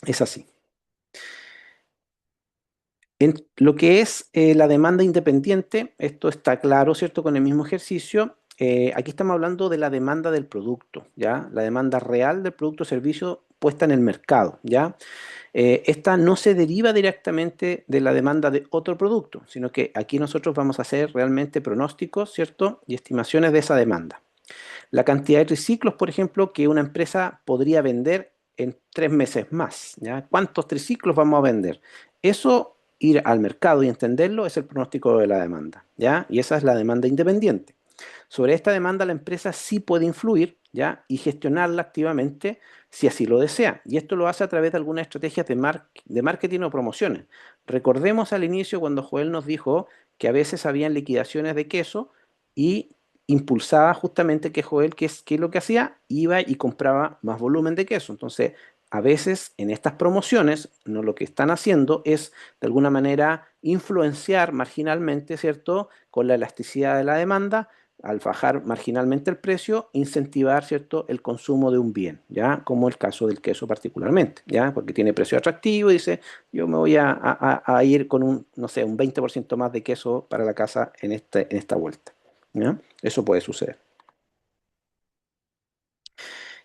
Es así. En lo que es la demanda independiente, esto está claro, ¿cierto? Con el mismo ejercicio. Aquí estamos hablando de la demanda del producto, ¿ya? La demanda real del producto o servicio puesta en el mercado, ¿ya? Esta no se deriva directamente de la demanda de otro producto, sino que aquí nosotros vamos a hacer realmente pronósticos, ¿cierto? Y estimaciones de esa demanda. La cantidad de triciclos, por ejemplo, que una empresa podría vender en 3 meses más, ¿ya? ¿Cuántos triciclos vamos a vender? Eso, ir al mercado y entenderlo, es el pronóstico de la demanda, ¿ya? Y esa es la demanda independiente. Sobre esta demanda la empresa sí puede influir, ¿ya? Y gestionarla activamente si así lo desea. Y esto lo hace a través de algunas estrategias de marketing o promociones. Recordemos al inicio cuando Joel nos dijo que a veces habían liquidaciones de queso y impulsaba justamente que Joel, ¿qué es lo que hacía? Iba y compraba más volumen de queso. Entonces, a veces en estas promociones, no, lo que están haciendo es de alguna manera influenciar marginalmente, ¿cierto? Con la elasticidad de la demanda, al bajar marginalmente el precio, incentivar, ¿cierto?, el consumo de un bien, ¿ya? Como el caso del queso particularmente, ¿ya? Porque tiene precio atractivo y dice, yo me voy a ir con un, no sé, un 20% más de queso para la casa en esta vuelta, ¿ya? Eso puede suceder.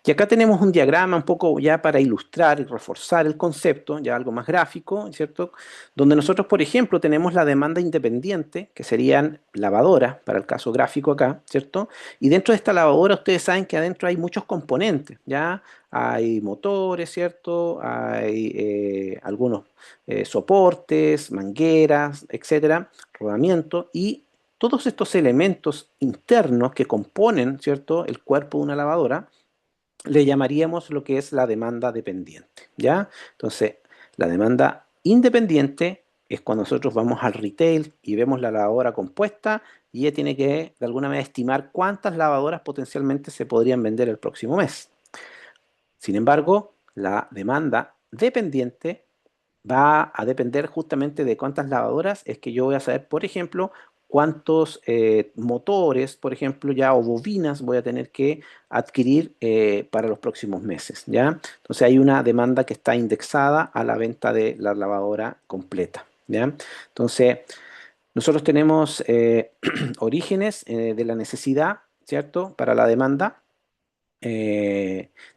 Y acá tenemos un diagrama un poco ya para ilustrar y reforzar el concepto, ya algo más gráfico, ¿cierto? Donde nosotros, por ejemplo, tenemos la demanda independiente, que serían lavadoras, para el caso gráfico acá, ¿cierto? Y dentro de esta lavadora ustedes saben que adentro hay muchos componentes, ¿ya? Hay motores, ¿cierto? Hay algunos soportes, mangueras, etcétera, rodamiento y todos estos elementos internos que componen, ¿cierto?, el cuerpo de una lavadora le llamaríamos lo que es la demanda dependiente, ¿ya? Entonces, la demanda independiente es cuando nosotros vamos al retail y vemos la lavadora compuesta y ella tiene que, de alguna manera, estimar cuántas lavadoras potencialmente se podrían vender el próximo mes. Sin embargo, la demanda dependiente va a depender justamente de cuántas lavadoras es que yo voy a saber, por ejemplo, cuántos motores, por ejemplo, ya o bobinas voy a tener que adquirir para los próximos meses, ¿ya? Entonces hay una demanda que está indexada a la venta de la lavadora completa, ¿ya? Entonces, nosotros tenemos orígenes de la necesidad, ¿cierto? Para la demanda.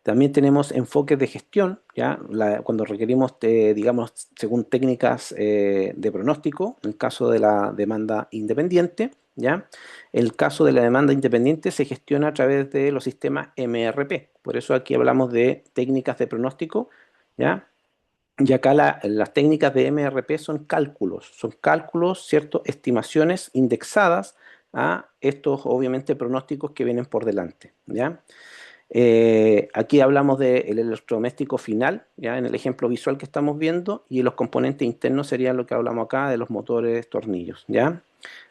También tenemos enfoques de gestión, ¿ya? Cuando requerimos, digamos, según técnicas de pronóstico, en el caso de la demanda independiente, ¿ya? El caso de la demanda independiente se gestiona a través de los sistemas MRP. Por eso aquí hablamos de técnicas de pronóstico, ¿ya? Y acá las técnicas de MRP son cálculos, ¿cierto? Estimaciones indexadas a estos, obviamente, pronósticos que vienen por delante, ¿ya? Aquí hablamos del electrodoméstico final, ya en el ejemplo visual que estamos viendo, y los componentes internos serían lo que hablamos acá de los motores, tornillos, ¿ya?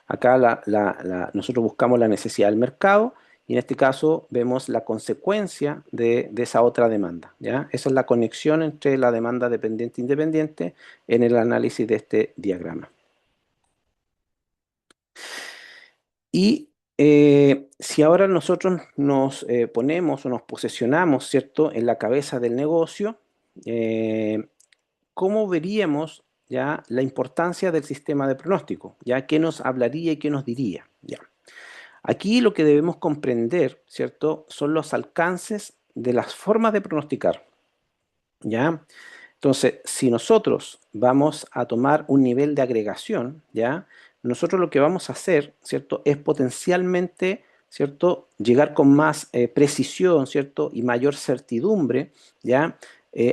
Acá nosotros buscamos la necesidad del mercado y en este caso vemos la consecuencia de esa otra demanda, ¿ya? Esa es la conexión entre la demanda dependiente e independiente en el análisis de este diagrama. Y si ahora nosotros nos ponemos o nos posicionamos, ¿cierto?, en la cabeza del negocio, eh, ¿cómo veríamos ya la importancia del sistema de pronóstico? ¿Ya qué nos hablaría y qué nos diría? Ya. Aquí lo que debemos comprender, ¿cierto?, son los alcances de las formas de pronosticar, ¿ya? Entonces, si nosotros vamos a tomar un nivel de agregación, ¿ya? Nosotros lo que vamos a hacer, ¿cierto?, es potencialmente, ¿cierto?, llegar con más precisión, ¿cierto?, y mayor certidumbre, ¿ya?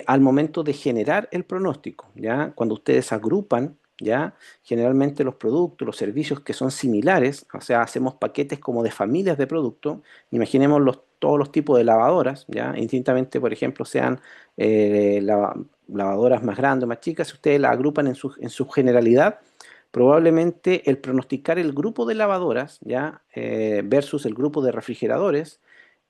Al momento de generar el pronóstico, ¿ya? Cuando ustedes agrupan, ¿ya? Generalmente los productos, los servicios que son similares, o sea, hacemos paquetes como de familias de productos, imaginemos todos los tipos de lavadoras, ¿ya? Indistintamente, por ejemplo, sean eh, lava- lavadoras más grandes o más chicas, si ustedes las agrupan en su generalidad, probablemente el pronosticar el grupo de lavadoras, ¿ya? Versus el grupo de refrigeradores,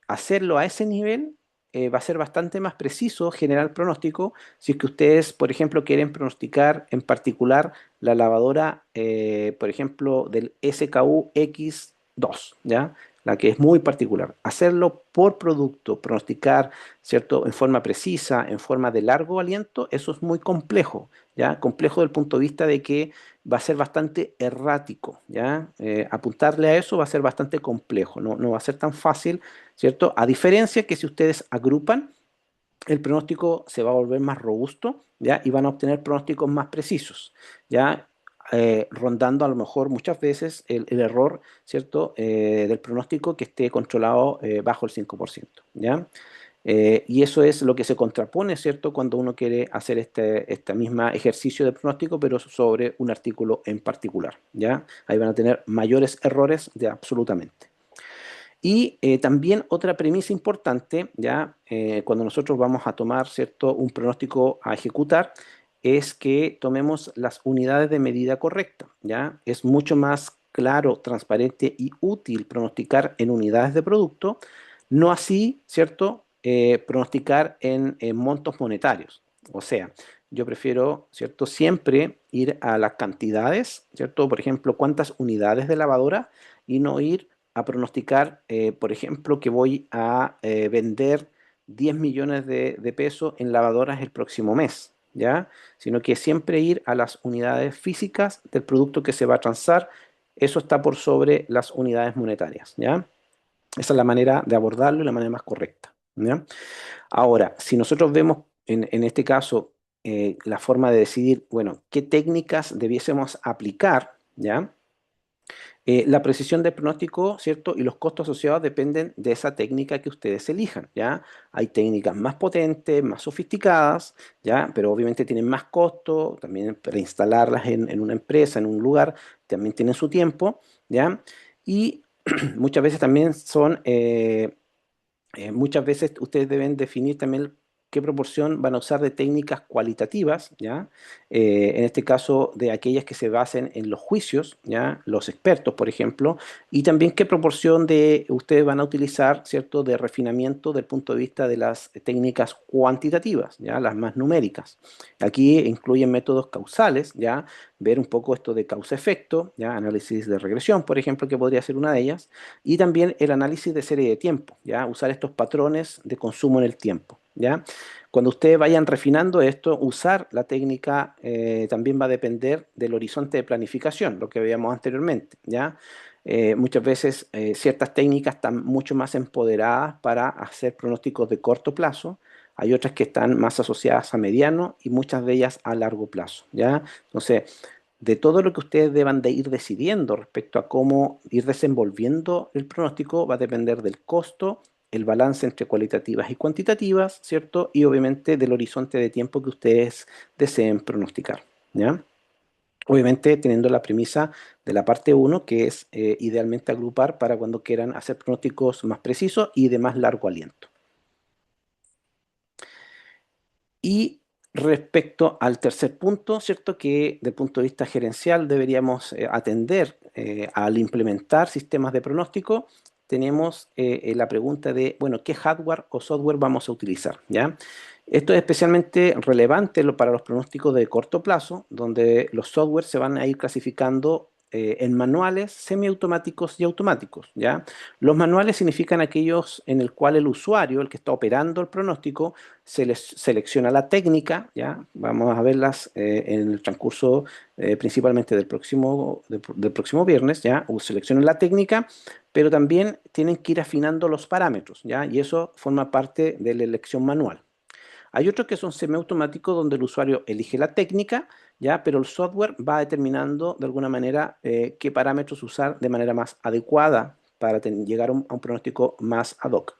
hacerlo a ese nivel va a ser bastante más preciso generar pronóstico si es que ustedes, por ejemplo, quieren pronosticar en particular la lavadora, por ejemplo, del SKU X2, ¿ya? La que es muy particular. Hacerlo por producto, pronosticar, ¿cierto?, en forma precisa, en forma de largo aliento, eso es muy complejo, ¿ya? Complejo desde el punto de vista de que va a ser bastante errático, ¿ya? Apuntarle a eso va a ser bastante complejo, no va a ser tan fácil, ¿cierto? A diferencia que si ustedes agrupan el pronóstico se va a volver más robusto, ¿ya? Y van a obtener pronósticos más precisos, ¿ya? Rondando a lo mejor muchas veces el error, ¿cierto? Del pronóstico que esté controlado bajo el 5%, ¿ya? Y eso es lo que se contrapone, ¿cierto? Cuando uno quiere hacer este mismo ejercicio de pronóstico, pero sobre un artículo en particular, ¿ya? Ahí van a tener mayores errores de absolutamente. Y también otra premisa importante, ya cuando nosotros vamos a tomar, ¿cierto?, un pronóstico a ejecutar, es que tomemos las unidades de medida correcta, ¿ya? Es mucho más claro, transparente y útil pronosticar en unidades de producto, no así, ¿cierto?, pronosticar en montos monetarios. O sea, yo prefiero, ¿cierto?, siempre ir a las cantidades, ¿cierto? Por ejemplo, cuántas unidades de lavadora y no ir a pronosticar, por ejemplo, que voy a vender 10 millones de pesos en lavadoras el próximo mes, ¿ya? Sino que siempre ir a las unidades físicas del producto que se va a transar, eso está por sobre las unidades monetarias, ¿ya? Esa es la manera de abordarlo y la manera más correcta, ¿ya? Ahora, si nosotros vemos en este caso la forma de decidir, bueno, qué técnicas debiésemos aplicar, ¿ya? La precisión del pronóstico, ¿cierto? Y los costos asociados dependen de esa técnica que ustedes elijan, ¿ya? Hay técnicas más potentes, más sofisticadas, ¿ya? Pero obviamente tienen más costo, también para instalarlas en una empresa, en un lugar, también tienen su tiempo, ¿ya? Y muchas veces también muchas veces ustedes deben definir también qué proporción van a usar de técnicas cualitativas, ¿ya? En este caso, de aquellas que se basen en los juicios, ¿ya? Los expertos, por ejemplo, y también qué proporción de ustedes van a utilizar, ¿cierto?, de refinamiento del punto de vista de las técnicas cuantitativas, ¿ya? Las más numéricas. Aquí incluyen métodos causales, ¿ya? Ver un poco esto de causa-efecto, ¿ya? Análisis de regresión, por ejemplo, que podría ser una de ellas, y también el análisis de serie de tiempo, ¿ya? Usar estos patrones de consumo en el tiempo, ¿ya? Cuando ustedes vayan refinando esto, usar la técnica también va a depender del horizonte de planificación, lo que veíamos anteriormente, ¿ya? Muchas veces ciertas técnicas están mucho más empoderadas para hacer pronósticos de corto plazo, hay otras que están más asociadas a mediano y muchas de ellas a largo plazo, ¿ya? Entonces, de todo lo que ustedes deban de ir decidiendo respecto a cómo ir desenvolviendo el pronóstico va a depender del costo, el balance entre cualitativas y cuantitativas, ¿cierto? Y obviamente del horizonte de tiempo que ustedes deseen pronosticar, ¿ya? Obviamente teniendo la premisa de la parte uno que es idealmente agrupar para cuando quieran hacer pronósticos más precisos y de más largo aliento. Y respecto al tercer punto, ¿cierto? Que desde el punto de vista gerencial deberíamos atender al implementar sistemas de pronóstico, tenemos la pregunta de, bueno, ¿qué hardware o software vamos a utilizar? ¿Ya? Esto es especialmente relevante para los pronósticos de corto plazo, donde los softwares se van a ir clasificando en manuales, semiautomáticos y automáticos, ¿ya? Los manuales significan aquellos en el cual el usuario, el que está operando el pronóstico, selecciona la técnica, ¿ya? Vamos a verlas en el transcurso principalmente del próximo viernes, ¿ya? Seleccionan la técnica, pero también tienen que ir afinando los parámetros, ¿ya? Y eso forma parte de la elección manual. Hay otros que son semiautomáticos donde el usuario elige la técnica, ¿ya? Pero el software va determinando de alguna manera qué parámetros usar de manera más adecuada para llegar a un pronóstico más ad hoc.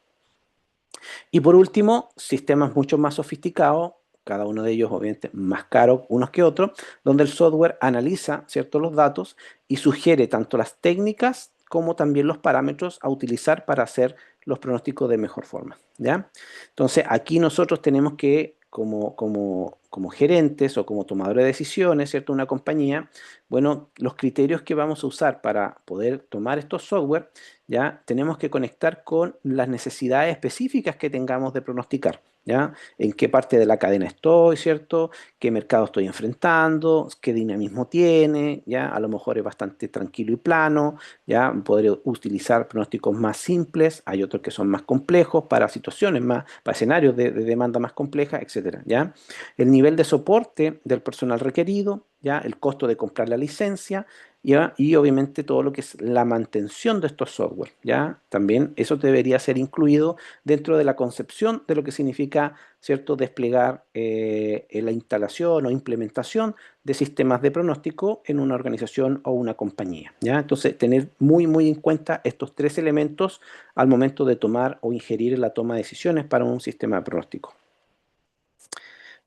Y por último, sistemas mucho más sofisticados, cada uno de ellos obviamente más caros unos que otros, donde el software analiza, ¿cierto?, los datos y sugiere tanto las técnicas como también los parámetros a utilizar para hacer los pronósticos de mejor forma, ¿ya? Entonces, aquí nosotros tenemos que, como gerentes o como tomadores de decisiones, ¿cierto?, una compañía, bueno, los criterios que vamos a usar para poder tomar estos software, ¿ya? Tenemos que conectar con las necesidades específicas que tengamos de pronosticar, ¿ya? En qué parte de la cadena estoy, ¿cierto? ¿Qué mercado estoy enfrentando? ¿Qué dinamismo tiene? ¿Ya? A lo mejor es bastante tranquilo y plano, ¿ya? Podré utilizar pronósticos más simples, hay otros que son más complejos para situaciones más, para escenarios de demanda más compleja, etcétera, ¿ya? El nivel de soporte del personal requerido, ¿ya? El costo de comprar la licencia ¿ya? Y obviamente todo lo que es la mantención de estos software, ¿ya? También eso debería ser incluido dentro de la concepción de lo que significa, ¿cierto?, desplegar la instalación o implementación de sistemas de pronóstico en una organización o una compañía, ¿ya? Entonces, tener muy en cuenta estos tres elementos al momento de tomar o ingerir en la toma de decisiones para un sistema de pronóstico.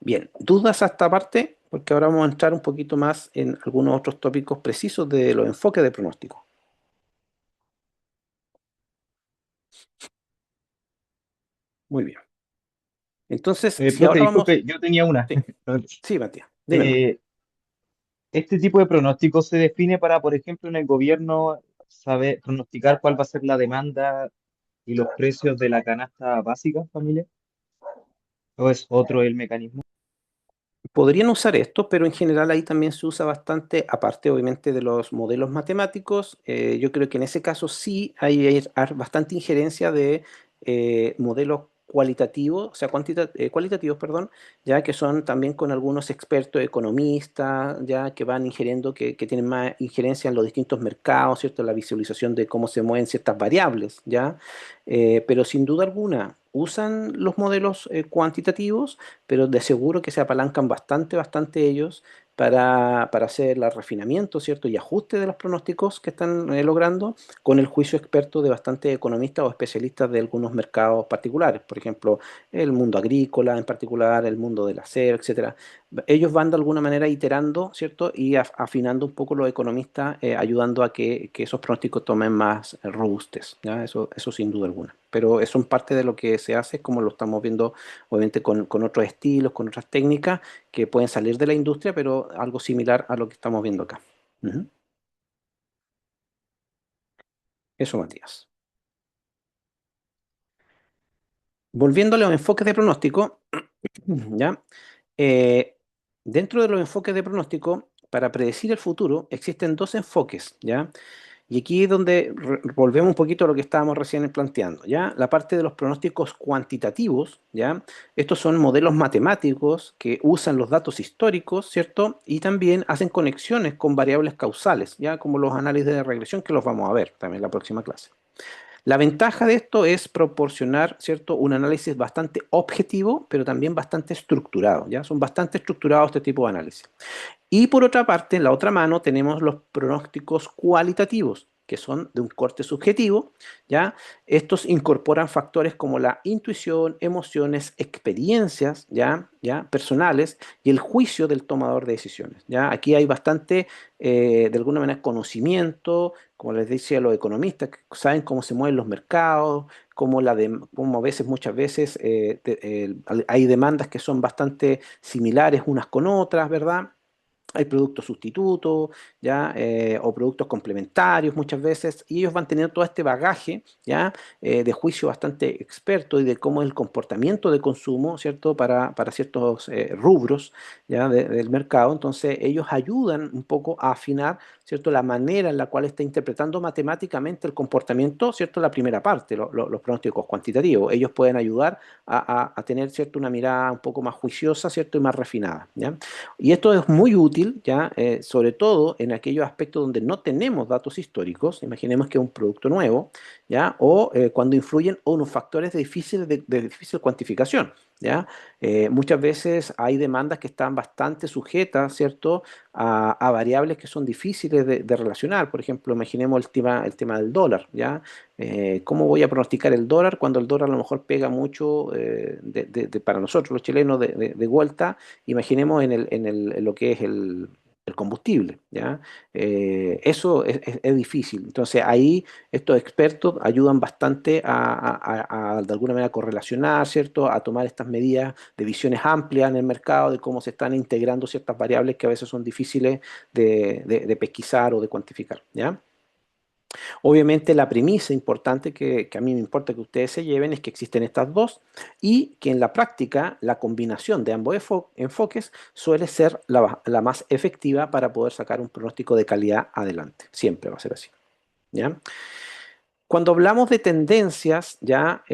Bien, ¿dudas a esta parte? Porque ahora vamos a entrar un poquito más en algunos otros tópicos precisos de los enfoques de pronóstico. Muy bien. Entonces, si Profe, ahora vamos... disculpe, yo tenía una. Sí, sí, Matías, dime nomás. Eh, este tipo de pronóstico se define para, por ejemplo, en el gobierno saber pronosticar cuál va a ser la demanda y los precios de la canasta básica familiar, o es otro el mecanismo. Podrían usar esto, pero en general ahí también se usa bastante, aparte obviamente de los modelos matemáticos, yo creo que en ese caso sí hay bastante injerencia de modelos cualitativos, o sea, cualitativos, perdón, ya que son también con algunos expertos economistas, ya que van ingiriendo, que tienen más injerencia en los distintos mercados, ¿cierto? La visualización de cómo se mueven ciertas variables, ¿ya? Pero sin duda alguna usan los modelos cuantitativos, pero de seguro que se apalancan bastante ellos para hacer el refinamiento, ¿cierto? Y ajuste de los pronósticos que están logrando con el juicio experto de bastantes economistas o especialistas de algunos mercados particulares, por ejemplo, el mundo agrícola en particular, el mundo del acero, etcétera. Ellos van de alguna manera iterando, ¿cierto? Y afinando un poco los economistas, ayudando a que esos pronósticos tomen más robustes, ¿ya? Eso sin duda alguna. Pero son parte de lo que se hace, como lo estamos viendo obviamente con otros estilos, con otras técnicas que pueden salir de la industria, pero algo similar a lo que estamos viendo acá. Ujú. Eso, Matías. Volviendo a los enfoques de pronóstico, ¿ya? Eh, Dentro de los enfoques de pronóstico, para predecir el futuro, existen dos enfoques, ¿ya? Y aquí es donde volvemos un poquito a lo que estábamos recién planteando, ¿ya? La parte de los pronósticos cuantitativos, ¿ya? Estos son modelos matemáticos que usan los datos históricos, ¿cierto? Y también hacen conexiones con variables causales, ¿ya? Como los análisis de regresión que los vamos a ver también en la próxima clase. La ventaja de esto es proporcionar, ¿cierto?, un análisis bastante objetivo, pero también bastante estructurado, ¿ya? Son bastante estructurados este tipo de análisis. Y por otra parte, en la otra mano, tenemos los pronósticos cualitativos, que son de un corte subjetivo, ¿ya? Estos incorporan factores como la intuición, emociones, experiencias, ¿ya? Personales y el juicio del tomador de decisiones, ¿ya? Aquí hay bastante, de alguna manera, conocimiento, como les decía, los economistas que saben cómo se mueven los mercados, cómo a veces, muchas veces, hay demandas que son bastante similares unas con otras, ¿verdad? Hay productos sustitutos, ¿ya? O productos complementarios muchas veces, y ellos van teniendo todo este bagaje, ¿ya? De juicio bastante experto y de cómo es el comportamiento de consumo, ¿cierto? Para ciertos rubros, ¿ya? Del mercado. Entonces, ellos ayudan un poco a afinar, ¿cierto? La manera en la cual está interpretando matemáticamente el comportamiento, ¿cierto? La primera parte, los pronósticos cuantitativos. Ellos pueden ayudar a tener, ¿cierto? Una mirada un poco más juiciosa, ¿cierto? Y más refinada, ¿ya? Y esto es muy útil, ¿ya? Sobre todo en aquellos aspectos donde no tenemos datos históricos, imaginemos que es un producto nuevo, ¿ya? O cuando influyen unos factores de difícil cuantificación, ¿ya? Muchas veces hay demandas que están bastante sujetas, ¿cierto? A variables que son difíciles de relacionar. Por ejemplo, imaginemos el tema del dólar, ¿ya? ¿Cómo voy a pronosticar el dólar cuando el dólar a lo mejor pega mucho para nosotros los chilenos de vuelta? Imaginemos en lo que es el combustible, ¿ya? Eso es difícil. Entonces ahí estos expertos ayudan bastante de alguna manera correlacionar, ¿cierto? A tomar estas medidas de visiones amplias en el mercado, de cómo se están integrando ciertas variables que a veces son difíciles de pesquisar o de cuantificar, ¿ya? Obviamente la premisa importante que a mí me importa que ustedes se lleven es que existen estas dos y que en la práctica la combinación de ambos enfoques suele ser la más efectiva para poder sacar un pronóstico de calidad adelante. Siempre va a ser así, ¿ya? Cuando hablamos de tendencias, ya,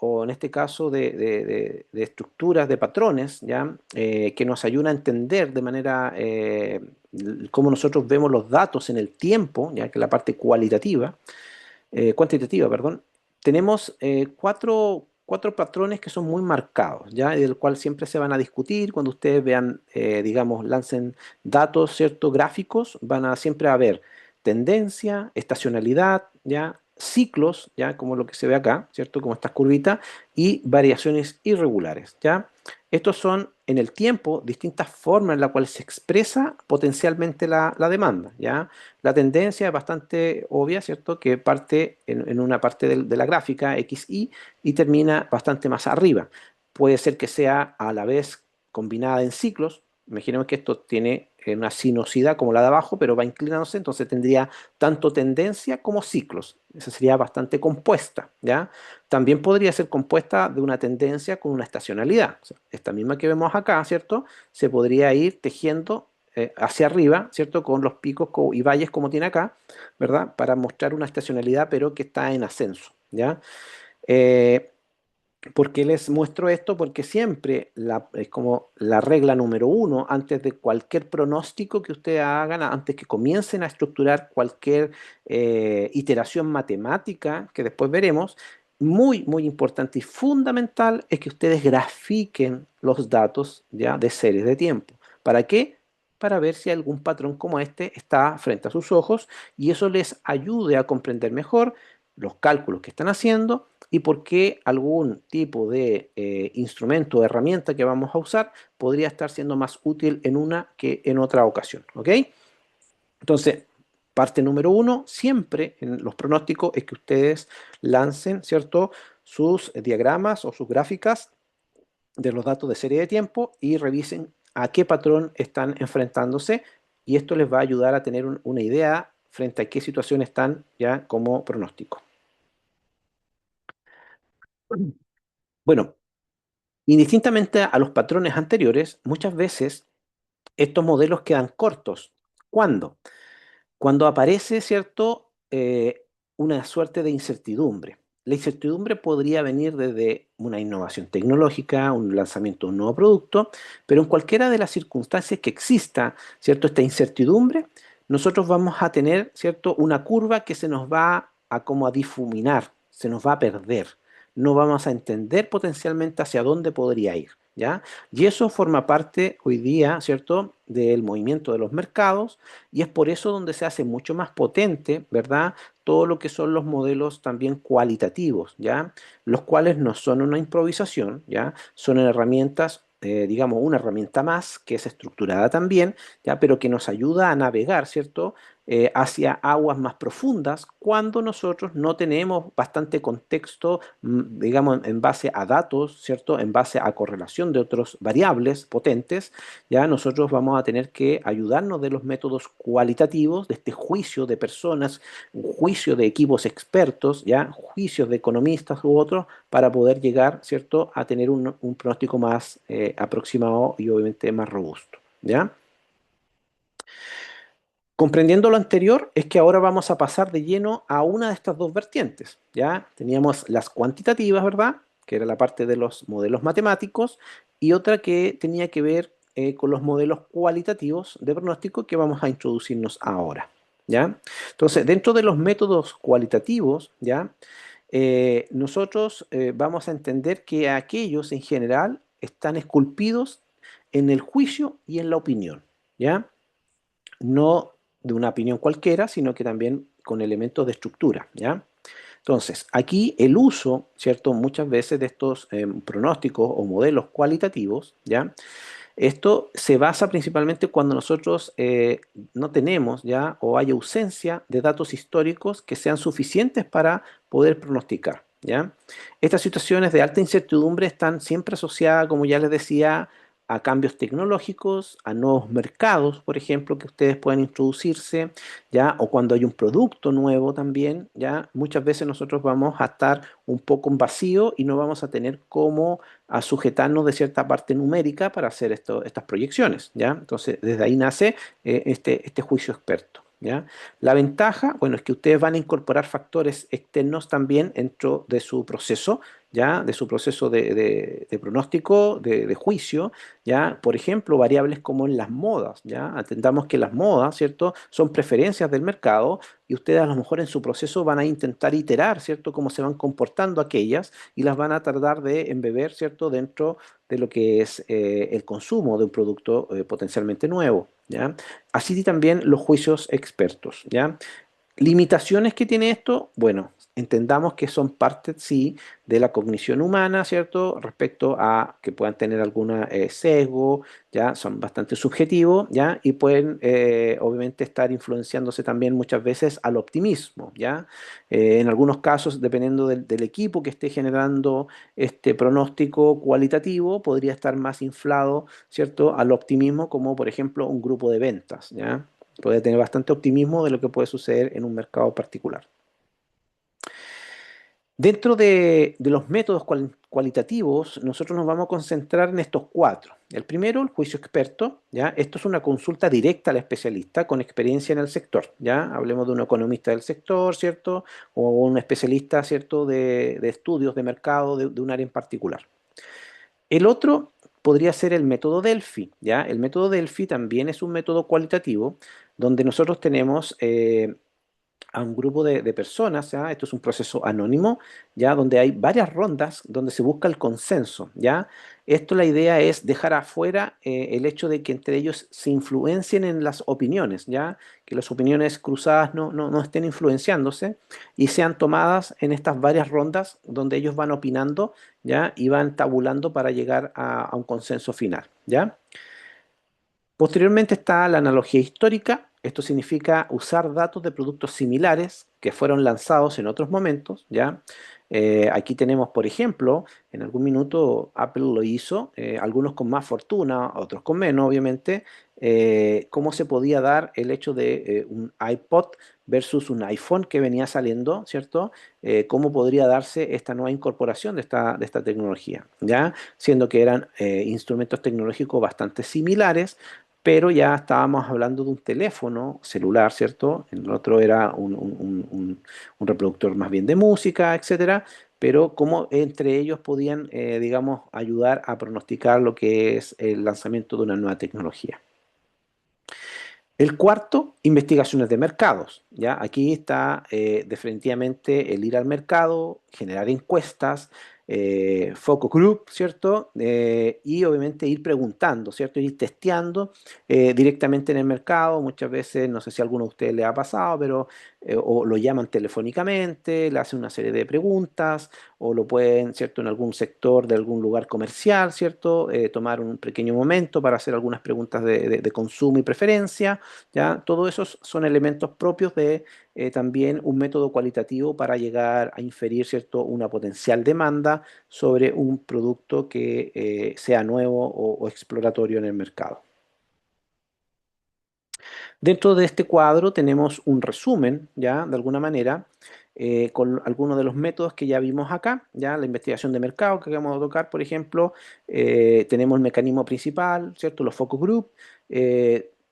o en este caso de estructuras, de patrones, ya, que nos ayudan a entender de manera cómo nosotros vemos los datos en el tiempo, ya que es la parte cuantitativa, perdón, tenemos cuatro patrones que son muy marcados, ya, y del cual siempre se van a discutir cuando ustedes vean, digamos, lancen datos, ¿cierto? Gráficos, van a siempre a ver tendencia, estacionalidad, ya, ciclos, ya, como lo que se ve acá, ¿cierto? Como estas curvitas, y variaciones irregulares, ya. Estos son en el tiempo distintas formas en las cuales se expresa potencialmente la demanda, ¿ya? La tendencia es bastante obvia, ¿cierto? Que parte en una parte de la gráfica XY y termina bastante más arriba. Puede ser que sea a la vez combinada en ciclos. Imaginemos que esto tiene una sinuosidad como la de abajo, pero va inclinándose, entonces tendría tanto tendencia como ciclos. Esa sería bastante compuesta, ¿ya? También podría ser compuesta de una tendencia con una estacionalidad. O sea, esta misma que vemos acá, ¿cierto? Se podría ir tejiendo hacia arriba, ¿cierto? Con los picos y valles como tiene acá, ¿verdad? Para mostrar una estacionalidad, pero que está en ascenso, ¿ya? Eh, ¿Por qué les muestro esto? Porque siempre es como la regla número uno, antes de cualquier pronóstico que ustedes hagan, antes que comiencen a estructurar cualquier iteración matemática, que después veremos, muy, muy importante y fundamental es que ustedes grafiquen los datos ya de series de tiempo. ¿Para qué? Para ver si algún patrón como este está frente a sus ojos y eso les ayude a comprender mejor los cálculos que están haciendo y por qué algún tipo de instrumento o herramienta que vamos a usar podría estar siendo más útil en una que en otra ocasión. ¿Ok? Entonces, parte número uno, siempre en los pronósticos es que ustedes lancen, ¿cierto? Sus diagramas o sus gráficas de los datos de serie de tiempo y revisen a qué patrón están enfrentándose y esto les va a ayudar a tener una idea frente a qué situación están ya como pronóstico. Bueno, indistintamente a los patrones anteriores, muchas veces estos modelos quedan cortos. ¿Cuándo? Cuando aparece, ¿cierto? Una suerte de incertidumbre. La incertidumbre podría venir desde una innovación tecnológica, un lanzamiento de un nuevo producto, pero en cualquiera de las circunstancias que exista, ¿cierto? Esta incertidumbre, nosotros vamos a tener, ¿cierto? Una curva que se nos va a como a difuminar, se nos va a perder. No vamos a entender potencialmente hacia dónde podría ir, ¿ya? Y eso forma parte hoy día, ¿cierto? Del movimiento de los mercados y es por eso donde se hace mucho más potente, ¿verdad? Todo lo que son los modelos también cualitativos, ¿ya? Los cuales no son una improvisación, ¿ya? Son herramientas, digamos, una herramienta más que es estructurada también, ¿ya? Pero que nos ayuda a navegar, ¿cierto? Hacia aguas más profundas cuando nosotros no tenemos bastante contexto, digamos, en base a datos, ¿cierto? En base a correlación de otras variables potentes, ya nosotros vamos a tener que ayudarnos de los métodos cualitativos, de este juicio de personas, un juicio de equipos expertos, ya juicios de economistas u otros, para poder llegar, ¿cierto?, a tener un pronóstico más aproximado y obviamente más robusto, ¿ya? Comprendiendo lo anterior, es que ahora vamos a pasar de lleno a una de estas dos vertientes, ¿ya? Teníamos las cuantitativas, ¿verdad? Que era la parte de los modelos matemáticos, y otra que tenía que ver con los modelos cualitativos de pronóstico que vamos a introducirnos ahora, ¿ya? Entonces, dentro de los métodos cualitativos, ¿ya? Nosotros vamos a entender que aquellos en general están esculpidos en el juicio y en la opinión, ¿ya? No de una opinión cualquiera, sino que también con elementos de estructura, ¿ya? Entonces, aquí el uso, ¿cierto? Muchas veces de estos pronósticos o modelos cualitativos, ¿ya? Esto se basa principalmente cuando nosotros no tenemos, ¿ya? O hay ausencia de datos históricos que sean suficientes para poder pronosticar, ¿ya? Estas situaciones de alta incertidumbre están siempre asociadas, como ya les decía, a cambios tecnológicos, a nuevos mercados, por ejemplo, que ustedes pueden introducirse, ¿ya? O cuando hay un producto nuevo también, ¿ya? Muchas veces nosotros vamos a estar un poco en vacío y no vamos a tener cómo a sujetarnos de cierta parte numérica para hacer estas proyecciones, ¿ya? Entonces, desde ahí nace este juicio experto, ¿ya? La ventaja, bueno, es que ustedes van a incorporar factores externos también dentro de su proceso, ¿ya? De su proceso de pronóstico, de juicio, ¿ya? Por ejemplo, variables como en las modas, ¿ya? Atendamos que las modas, ¿cierto? Son preferencias del mercado y ustedes a lo mejor en su proceso van a intentar iterar, ¿cierto? Cómo se van comportando aquellas y las van a tratar de embeber, ¿cierto? Dentro de lo que es el consumo de un producto potencialmente nuevo, ¿ya? Así también los juicios expertos, ¿ya? Limitaciones que tiene esto, bueno, entendamos que son parte, sí, de la cognición humana, ¿cierto? Respecto a que puedan tener alguna sesgo, ¿ya? Son bastante subjetivos, ¿ya? Y pueden, obviamente, estar influenciándose también muchas veces al optimismo, ¿ya? En algunos casos, dependiendo del equipo que esté generando este pronóstico cualitativo, podría estar más inflado, ¿cierto? Al optimismo, como por ejemplo un grupo de ventas, ¿ya? Puede tener bastante optimismo de lo que puede suceder en un mercado particular. Dentro de los métodos cualitativos, nosotros nos vamos a concentrar en estos cuatro. El primero, el juicio experto, ¿ya? Esto es una consulta directa al especialista con experiencia en el sector, ¿ya? Hablemos de un economista del sector, ¿cierto? O un especialista, ¿cierto? De estudios de mercado de un área en particular. El otro podría ser el método Delphi, ¿ya? El método Delphi también es un método cualitativo donde nosotros tenemos a un grupo de personas, ¿ya? Esto es un proceso anónimo, ¿ya? Donde hay varias rondas donde se busca el consenso, ¿ya? Esto la idea es dejar afuera el hecho de que entre ellos se influencien en las opiniones, ¿ya? Que las opiniones cruzadas no estén influenciándose y sean tomadas en estas varias rondas donde ellos van opinando, ¿ya? Y van tabulando para llegar a un consenso final, ¿ya? Posteriormente está la analogía histórica. Esto significa usar datos de productos similares que fueron lanzados en otros momentos, ¿ya? Aquí tenemos, por ejemplo, en algún minuto Apple lo hizo, algunos con más fortuna, otros con menos, obviamente, cómo se podía dar el hecho de un iPod versus un iPhone que venía saliendo, ¿cierto? Cómo podría darse esta nueva incorporación de esta tecnología, ¿ya? Siendo que eran instrumentos tecnológicos bastante similares, pero ya estábamos hablando de un teléfono celular, ¿cierto? El otro era un reproductor más bien de música, etcétera, pero cómo entre ellos podían, digamos, ayudar a pronosticar lo que es el lanzamiento de una nueva tecnología. El cuarto, investigaciones de mercados. ¿Ya? Aquí está definitivamente el ir al mercado, generar encuestas, focus group, ¿cierto? Y obviamente ir preguntando, ¿cierto? Ir testeando directamente en el mercado. Muchas veces, no sé si a alguno de ustedes le ha pasado, pero o lo llaman telefónicamente, le hacen una serie de preguntas, o lo pueden, ¿cierto? En algún sector de algún lugar comercial, ¿cierto? Tomar un pequeño momento para hacer algunas preguntas de consumo y preferencia. ¿Ya? Todos esos son elementos propios de también un método cualitativo para llegar a inferir, ¿cierto? Una potencial demanda sobre un producto que sea nuevo o exploratorio en el mercado. Dentro de este cuadro tenemos un resumen, ¿ya? De alguna manera, con algunos de los métodos que ya vimos acá, ¿ya? La investigación de mercado que acabamos de tocar, por ejemplo, tenemos el mecanismo principal, ¿cierto? Los focus group,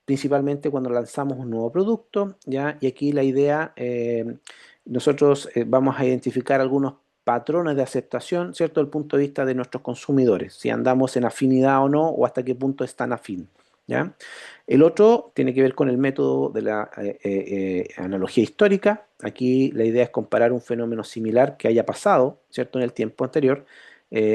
principalmente cuando lanzamos un nuevo producto, ¿ya? Y aquí la idea, nosotros vamos a identificar algunos patrones de aceptación, ¿cierto? Desde el punto de vista de nuestros consumidores, si andamos en afinidad o no, o hasta qué punto están afín, ¿ya? El otro tiene que ver con el método de la analogía histórica. Aquí la idea es comparar un fenómeno similar que haya pasado, ¿cierto? En el tiempo anterior.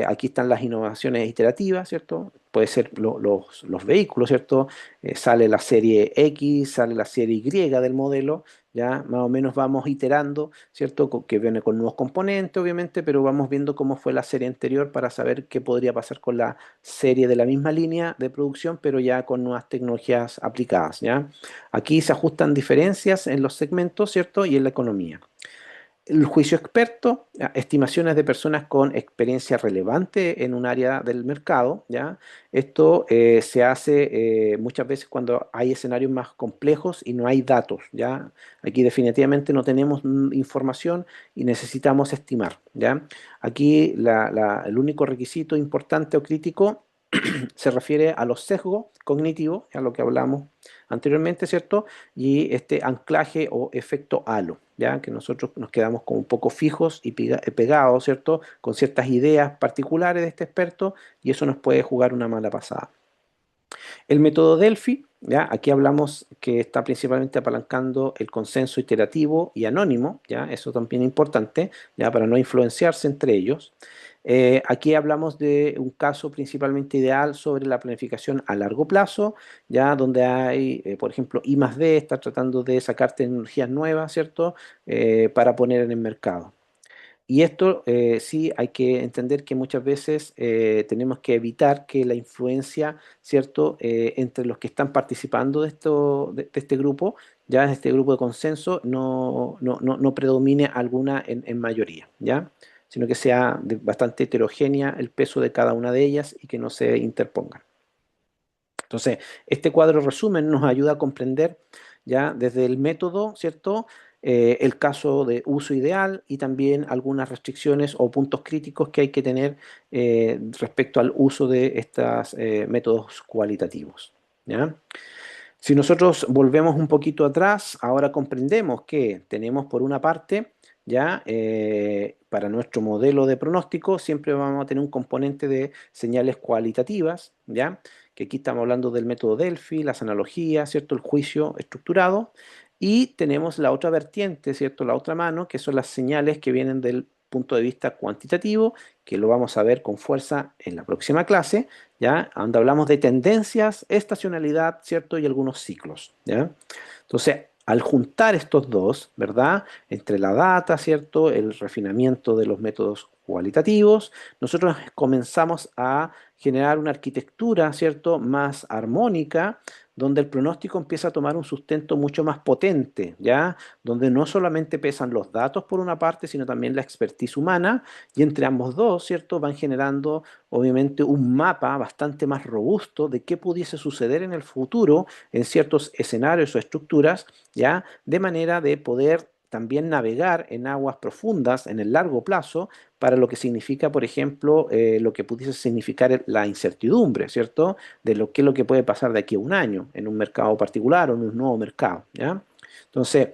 Aquí están las innovaciones iterativas, ¿cierto? Puede ser los vehículos, ¿cierto? Sale la serie X, sale la serie Y del modelo, ya más o menos vamos iterando, ¿cierto? Que viene con nuevos componentes, obviamente, pero vamos viendo cómo fue la serie anterior para saber qué podría pasar con la serie de la misma línea de producción, pero ya con nuevas tecnologías aplicadas, ¿ya? Aquí se ajustan diferencias en los segmentos, ¿cierto? Y en la economía. El juicio experto, estimaciones de personas con experiencia relevante en un área del mercado, ¿ya? Esto se hace muchas veces cuando hay escenarios más complejos y no hay datos, ¿ya? Aquí definitivamente no tenemos información y necesitamos estimar, ¿ya? Aquí el único requisito importante o crítico se refiere a los sesgos cognitivos, a lo que hablamos anteriormente, ¿cierto? Y este anclaje o efecto halo, ¿ya? Que nosotros nos quedamos como un poco fijos y pegados, ¿cierto? Con ciertas ideas particulares de este experto y eso nos puede jugar una mala pasada. El método Delphi, ¿ya? Aquí hablamos que está principalmente apalancando el consenso iterativo y anónimo, ¿ya? Eso también es importante, ¿ya? Para no influenciarse entre ellos. Aquí hablamos de un caso principalmente ideal sobre la planificación a largo plazo, ya donde hay, por ejemplo, I más D está tratando de sacar tecnologías nuevas, ¿cierto? Para poner en el mercado. Y esto sí hay que entender que muchas veces tenemos que evitar que la influencia, ¿cierto?, entre los que están participando de este grupo, ya de este grupo de consenso, no predomine alguna en mayoría, ¿ya? Sino que sea bastante heterogénea el peso de cada una de ellas y que no se interpongan. Entonces, este cuadro resumen nos ayuda a comprender ya desde el método, ¿cierto? El caso de uso ideal y también algunas restricciones o puntos críticos que hay que tener respecto al uso de estos métodos cualitativos, ¿ya? Si nosotros volvemos un poquito atrás, ahora comprendemos que tenemos por una parte, ya para nuestro modelo de pronóstico siempre vamos a tener un componente de señales cualitativas, ya que aquí estamos hablando del método Delphi, las analogías, ¿cierto? El juicio estructurado, y tenemos la otra vertiente, ¿cierto? La otra mano, que son las señales que vienen del punto de vista cuantitativo, que lo vamos a ver con fuerza en la próxima clase, ¿ya? Donde hablamos de tendencias, estacionalidad, ¿cierto? Y algunos ciclos, ¿ya? Entonces, al juntar estos dos, ¿verdad? Entre la data, ¿cierto? El refinamiento de los métodos cualitativos, nosotros comenzamos a generar una arquitectura, ¿cierto? Más armónica, donde el pronóstico empieza a tomar un sustento mucho más potente, ¿ya? Donde no solamente pesan los datos por una parte, sino también la expertise humana, y entre ambos dos, ¿cierto? Van generando obviamente un mapa bastante más robusto de qué pudiese suceder en el futuro en ciertos escenarios o estructuras, ¿ya? De manera de poder también navegar en aguas profundas en el largo plazo para lo que significa, por ejemplo, lo que pudiese significar la incertidumbre, ¿cierto? De qué es lo que puede pasar de aquí a un año en un mercado particular o en un nuevo mercado, ¿ya? Entonces,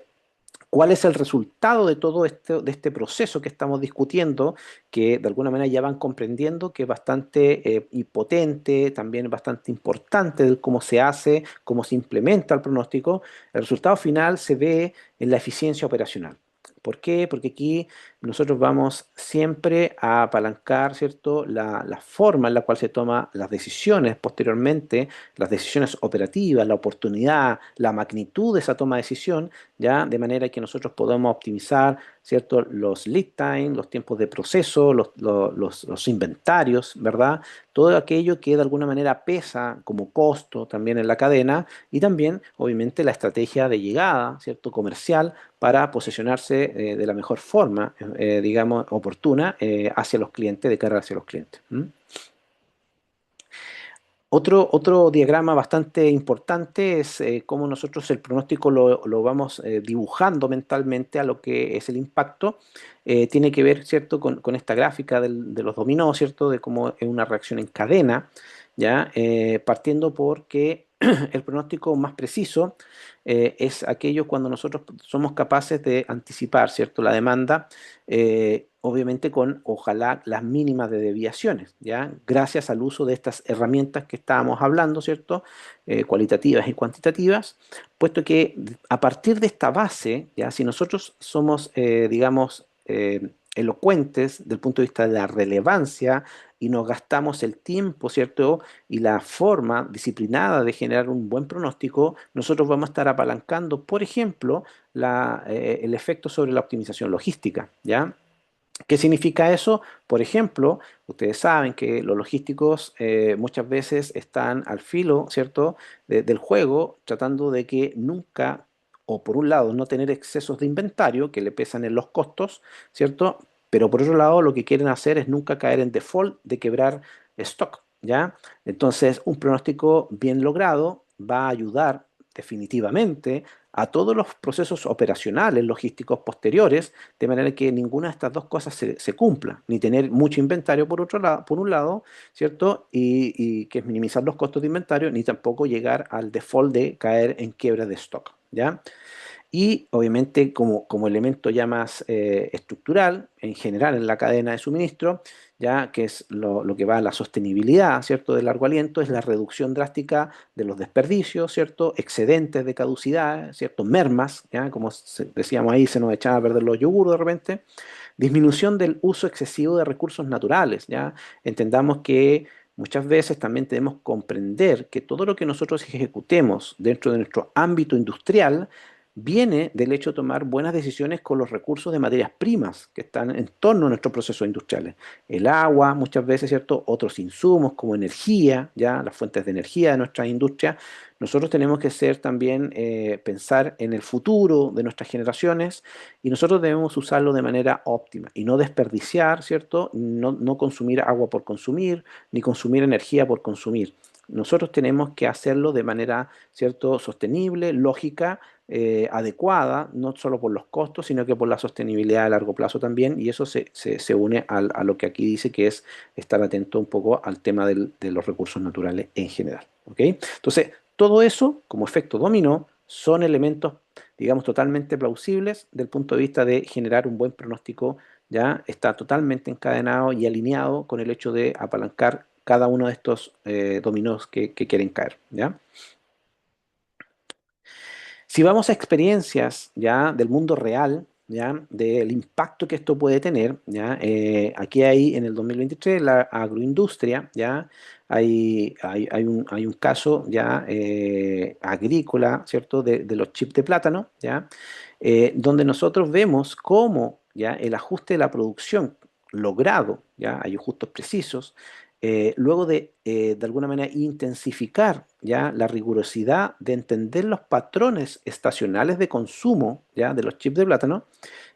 ¿cuál es el resultado de todo de este proceso que estamos discutiendo? Que de alguna manera ya van comprendiendo que es bastante potente, también bastante importante de cómo se hace, cómo se implementa el pronóstico. El resultado final se ve en la eficiencia operacional. ¿Por qué? Porque aquí nosotros vamos siempre a apalancar, ¿cierto? La forma en la cual se toman las decisiones posteriormente, las decisiones operativas, la oportunidad, la magnitud de esa toma de decisión, ¿ya? De manera que nosotros podamos optimizar, ¿cierto? Los lead time, los tiempos de proceso, los inventarios, ¿verdad? Todo aquello que de alguna manera pesa como costo también en la cadena y también, obviamente, la estrategia de llegada, ¿cierto? Comercial para posicionarse de la mejor forma, digamos, oportuna hacia los clientes, de cara hacia los clientes. ¿Mm? Otro diagrama bastante importante es cómo nosotros el pronóstico lo vamos dibujando mentalmente a lo que es el impacto. Tiene que ver, ¿cierto?, con esta gráfica de los dominós, ¿cierto?, de cómo es una reacción en cadena, ¿ya? Partiendo porque el pronóstico más preciso es aquello cuando nosotros somos capaces de anticipar, ¿cierto?, la demanda, obviamente con, ojalá, las mínimas de desviaciones, ¿ya? Gracias al uso de estas herramientas que estábamos hablando, ¿cierto?, cualitativas y cuantitativas, puesto que a partir de esta base, ¿ya? Si nosotros somos, digamos, elocuentes del punto de vista de la relevancia y nos gastamos el tiempo, ¿cierto? Y la forma disciplinada de generar un buen pronóstico, nosotros vamos a estar apalancando, por ejemplo, el efecto sobre la optimización logística, ¿ya? ¿Qué significa eso? Por ejemplo, ustedes saben que los logísticos muchas veces están al filo, ¿cierto?, del juego, tratando de que nunca, o por un lado, no tener excesos de inventario que le pesan en los costos, ¿cierto? Pero por otro lado, lo que quieren hacer es nunca caer en default de quebrar stock, ¿ya? Entonces, un pronóstico bien logrado va a ayudar definitivamente a todos los procesos operacionales, logísticos posteriores, de manera que ninguna de estas dos cosas se cumpla, ni tener mucho inventario por otro lado, por un lado, ¿cierto? Y que es minimizar los costos de inventario, ni tampoco llegar al default de caer en quiebra de stock, ¿ya? Y obviamente como elemento ya más estructural, en general en la cadena de suministro, ya que es lo que va a la sostenibilidad, ¿cierto? De largo aliento, es la reducción drástica de los desperdicios, ¿cierto? Excedentes de caducidad, ¿cierto? Mermas, ¿ya? Como decíamos ahí, se nos echaba a perder los yogures de repente. Disminución del uso excesivo de recursos naturales, ¿ya? Entendamos que muchas veces también tenemos que comprender que todo lo que nosotros ejecutemos dentro de nuestro ámbito industrial viene del hecho de tomar buenas decisiones con los recursos de materias primas que están en torno a nuestros procesos industriales. El agua, muchas veces, ¿cierto? Otros insumos como energía, ¿ya? Las fuentes de energía de nuestra industria. Nosotros tenemos que ser también, pensar en el futuro de nuestras generaciones y nosotros debemos usarlo de manera óptima y no desperdiciar, ¿cierto? No consumir agua por consumir, ni consumir energía por consumir. Nosotros tenemos que hacerlo de manera, ¿cierto?, sostenible, lógica, adecuada, no solo por los costos, sino que por la sostenibilidad a largo plazo también, y eso se une a lo que aquí dice, que es estar atento un poco al tema de los recursos naturales en general. ¿Ok? Entonces, todo eso, como efecto dominó, son elementos, digamos, totalmente plausibles del punto de vista de generar un buen pronóstico, ya está totalmente encadenado y alineado con el hecho de apalancar cada uno de estos dominós que quieren caer, ¿ya? Si vamos a experiencias ya del mundo real, ya del impacto que esto puede tener, ya aquí hay en el 2023 la agroindustria, ya hay un caso ya agrícola, ¿cierto? De los chips de plátano, ya donde nosotros vemos cómo ya el ajuste de la producción logrado, ya hay ajustes precisos, luego de alguna manera intensificar ya la rigurosidad de entender los patrones estacionales de consumo ya de los chips de plátano,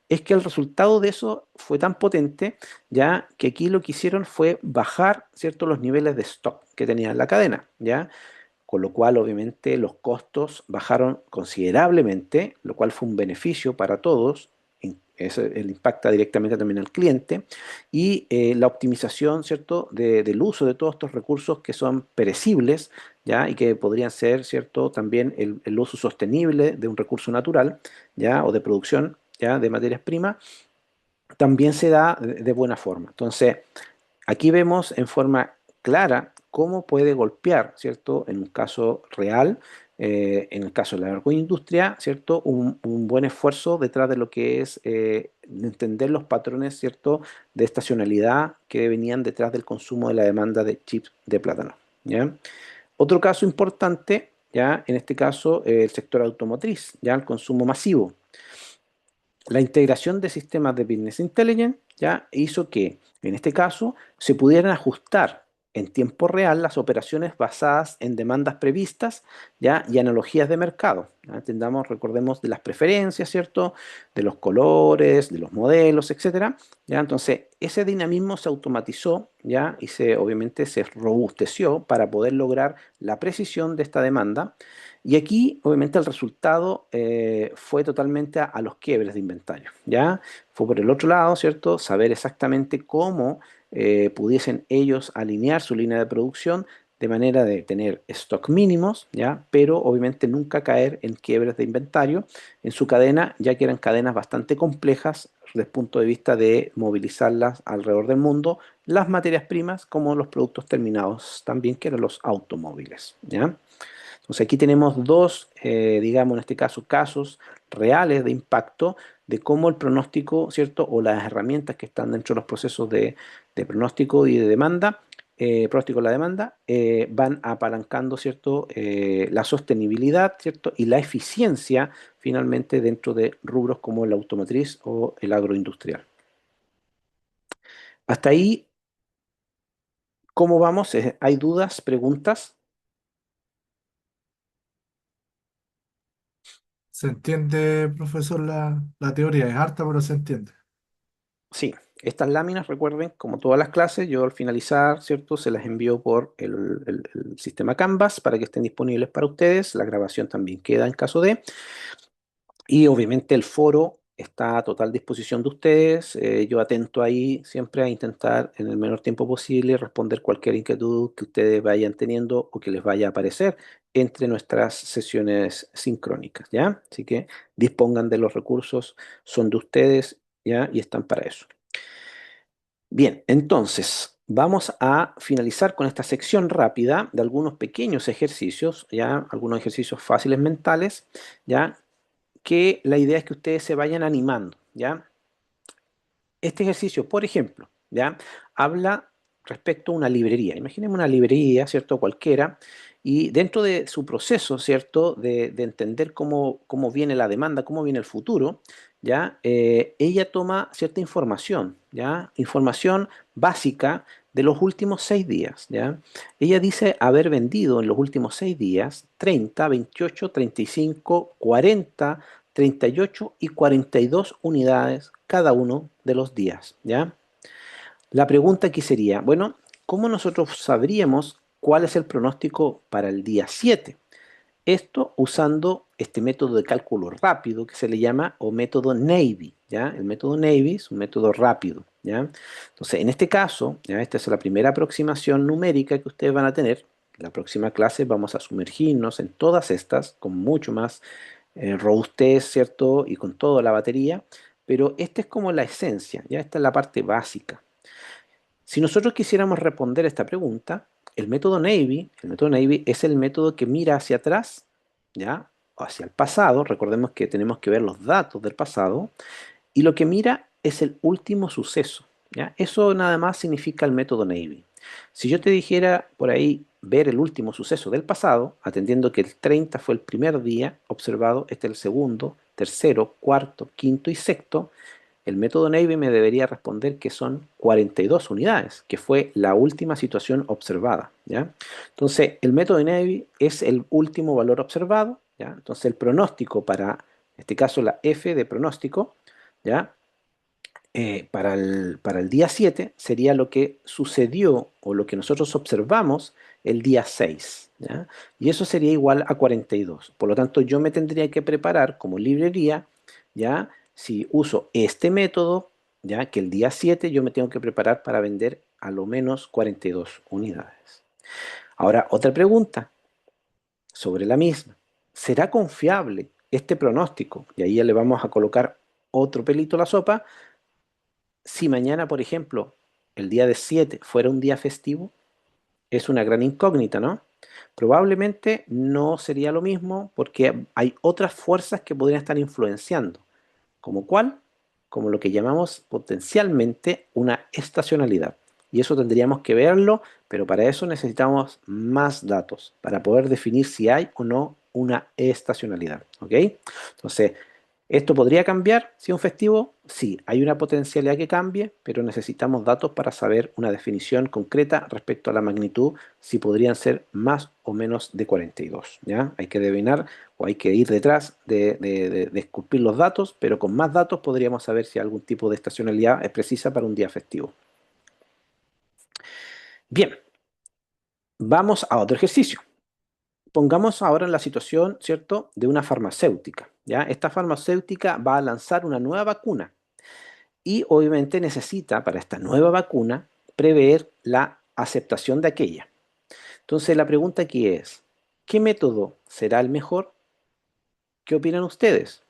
es que el resultado de eso fue tan potente ya que aquí lo que hicieron fue bajar, ¿cierto?, los niveles de stock que tenía en la cadena, ya, con lo cual obviamente los costos bajaron considerablemente, lo cual fue un beneficio para todos. Eso le impacta directamente también al cliente y la optimización, ¿cierto?, del uso de todos estos recursos que son perecibles, ¿ya? Y que podrían ser, ¿cierto?, también el uso sostenible de un recurso natural, ¿ya? O de producción, ¿ya?, de materias primas, también se da de buena forma. Entonces, aquí vemos en forma clara cómo puede golpear, ¿cierto? En un caso real, en el caso de la agroindustria, ¿cierto? Un buen esfuerzo detrás de lo que es entender los patrones, ¿cierto? De estacionalidad que venían detrás del consumo de la demanda de chips de plátano, ¿ya? Otro caso importante, ¿ya? En este caso, el sector automotriz, ¿ya? El consumo masivo. La integración de sistemas de Business Intelligence ya hizo que, en este caso, se pudieran ajustar en tiempo real las operaciones basadas en demandas previstas ya y analogías de mercado. ¿Ya? Entendamos, recordemos de las preferencias, ¿cierto? De los colores, de los modelos, etcétera. ¿Ya? Entonces, ese dinamismo se automatizó ya y obviamente se robusteció para poder lograr la precisión de esta demanda y aquí, obviamente, el resultado fue totalmente a los quiebres de inventario, ¿ya? Fue por el otro lado, ¿cierto? Saber exactamente cómo pudiesen ellos alinear su línea de producción de manera de tener stock mínimos, ¿ya? Pero obviamente nunca caer en quiebres de inventario en su cadena, ya que eran cadenas bastante complejas desde el punto de vista de movilizarlas alrededor del mundo, las materias primas como los productos terminados también, que eran los automóviles, ¿ya? Entonces aquí tenemos dos, digamos en este caso, casos reales de impacto de cómo el pronóstico, ¿cierto? O las herramientas que están dentro de los procesos de pronóstico y de demanda, pronóstico de la demanda, van apalancando, ¿cierto? La sostenibilidad, ¿cierto? Y la eficiencia finalmente dentro de rubros como la automotriz o el agroindustrial. Hasta ahí, ¿cómo vamos? ¿Hay dudas, preguntas? Se entiende, profesor, la teoría. Es harta, pero se entiende. Sí, Estas láminas, recuerden, como todas las clases, yo al finalizar, ¿cierto? Se las envío por el sistema Canvas para que estén disponibles para ustedes. La grabación también queda en caso de. Y obviamente el foro está a total disposición de ustedes. Yo atento ahí siempre a intentar en el menor tiempo posible responder cualquier inquietud que ustedes vayan teniendo o que les vaya a aparecer entre nuestras sesiones sincrónicas, ¿ya? Así que dispongan de los recursos, son de ustedes, ¿ya? Y están para eso. Bien, entonces vamos a finalizar con esta sección rápida de algunos pequeños ejercicios, ¿ya? Algunos ejercicios fáciles mentales, ¿ya? Que la idea es que ustedes se vayan animando, ¿ya? Este ejercicio, por ejemplo, ¿ya? Habla respecto a una librería. Imaginemos una librería, ¿cierto? Cualquiera, y dentro de su proceso, ¿cierto? De entender cómo viene la demanda, cómo viene el futuro, ¿ya? Ella toma cierta información, ¿ya? Información básica de los últimos 6 días, ¿ya? Ella dice haber vendido en los últimos 6 días 30, 28, 35, 40, 38 y 42 unidades cada uno de los días, ¿ya? La pregunta aquí sería, bueno, ¿cómo nosotros sabríamos cuál es el pronóstico para el día 7? Esto usando este método de cálculo rápido que se le llama o método Navy, ¿ya? El método Navy es un método rápido, ¿ya? Entonces, en este caso, ¿ya? Esta es la primera aproximación numérica que ustedes van a tener. En la próxima clase vamos a sumergirnos en todas estas con mucho más robustez, ¿cierto? Y con toda la batería, pero esta es como la esencia, ¿ya? Esta es la parte básica. Si nosotros quisiéramos responder esta pregunta, el método Navy es el método que mira hacia atrás, ¿ya? Hacia el pasado, recordemos que tenemos que ver los datos del pasado, y lo que mira es el último suceso, ¿ya? Eso nada más significa el método Navy. Si yo te dijera por ahí ver el último suceso del pasado, atendiendo que el 30 fue el primer día observado, este es el segundo, tercero, cuarto, quinto y sexto, el método Navy me debería responder que son 42 unidades, que fue la última situación observada, ¿ya? Entonces, el método Navy es el último valor observado, ¿ya? Entonces, el pronóstico para, en este caso, la F de pronóstico, ¿ya? Para el día 7 sería lo que sucedió o lo que nosotros observamos el día 6, ¿ya? Y eso sería igual a 42. Por lo tanto, yo me tendría que preparar como librería, ¿ya? Si uso este método, ya que el día 7 yo me tengo que preparar para vender a lo menos 42 unidades. Ahora, otra pregunta sobre la misma. ¿Será confiable este pronóstico? Y ahí ya le vamos a colocar otro pelito a la sopa. Si mañana, por ejemplo, el día de 7 fuera un día festivo, es una gran incógnita, ¿no? Probablemente no sería lo mismo porque hay otras fuerzas que podrían estar influenciando. ¿Como cuál? Como lo que llamamos potencialmente una estacionalidad. Y eso tendríamos que verlo, pero para eso necesitamos más datos, para poder definir si hay o no una estacionalidad. ¿Ok? Entonces, ¿esto podría cambiar si es un festivo? Sí, hay una potencialidad que cambie, pero necesitamos datos para saber una definición concreta respecto a la magnitud, si podrían ser más o menos de 42, ¿ya? Hay que adivinar o hay que ir detrás de esculpir los datos, pero con más datos podríamos saber si algún tipo de estacionalidad es precisa para un día festivo. Bien, vamos a otro ejercicio. Pongamos ahora en la situación, ¿cierto?, de una farmacéutica, ¿ya? Esta farmacéutica va a lanzar una nueva vacuna y obviamente necesita para esta nueva vacuna prever la aceptación de aquella. Entonces la pregunta aquí es, ¿qué método será el mejor? ¿Qué opinan ustedes?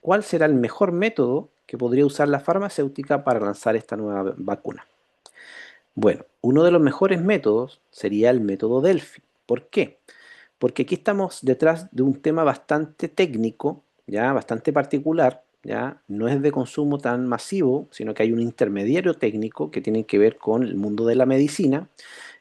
¿Cuál será el mejor método que podría usar la farmacéutica para lanzar esta nueva vacuna? Bueno, uno de los mejores métodos sería el método Delphi. ¿Por qué? Porque aquí estamos detrás de un tema bastante técnico, ya bastante particular, ya no es de consumo tan masivo, sino que hay un intermediario técnico que tiene que ver con el mundo de la medicina.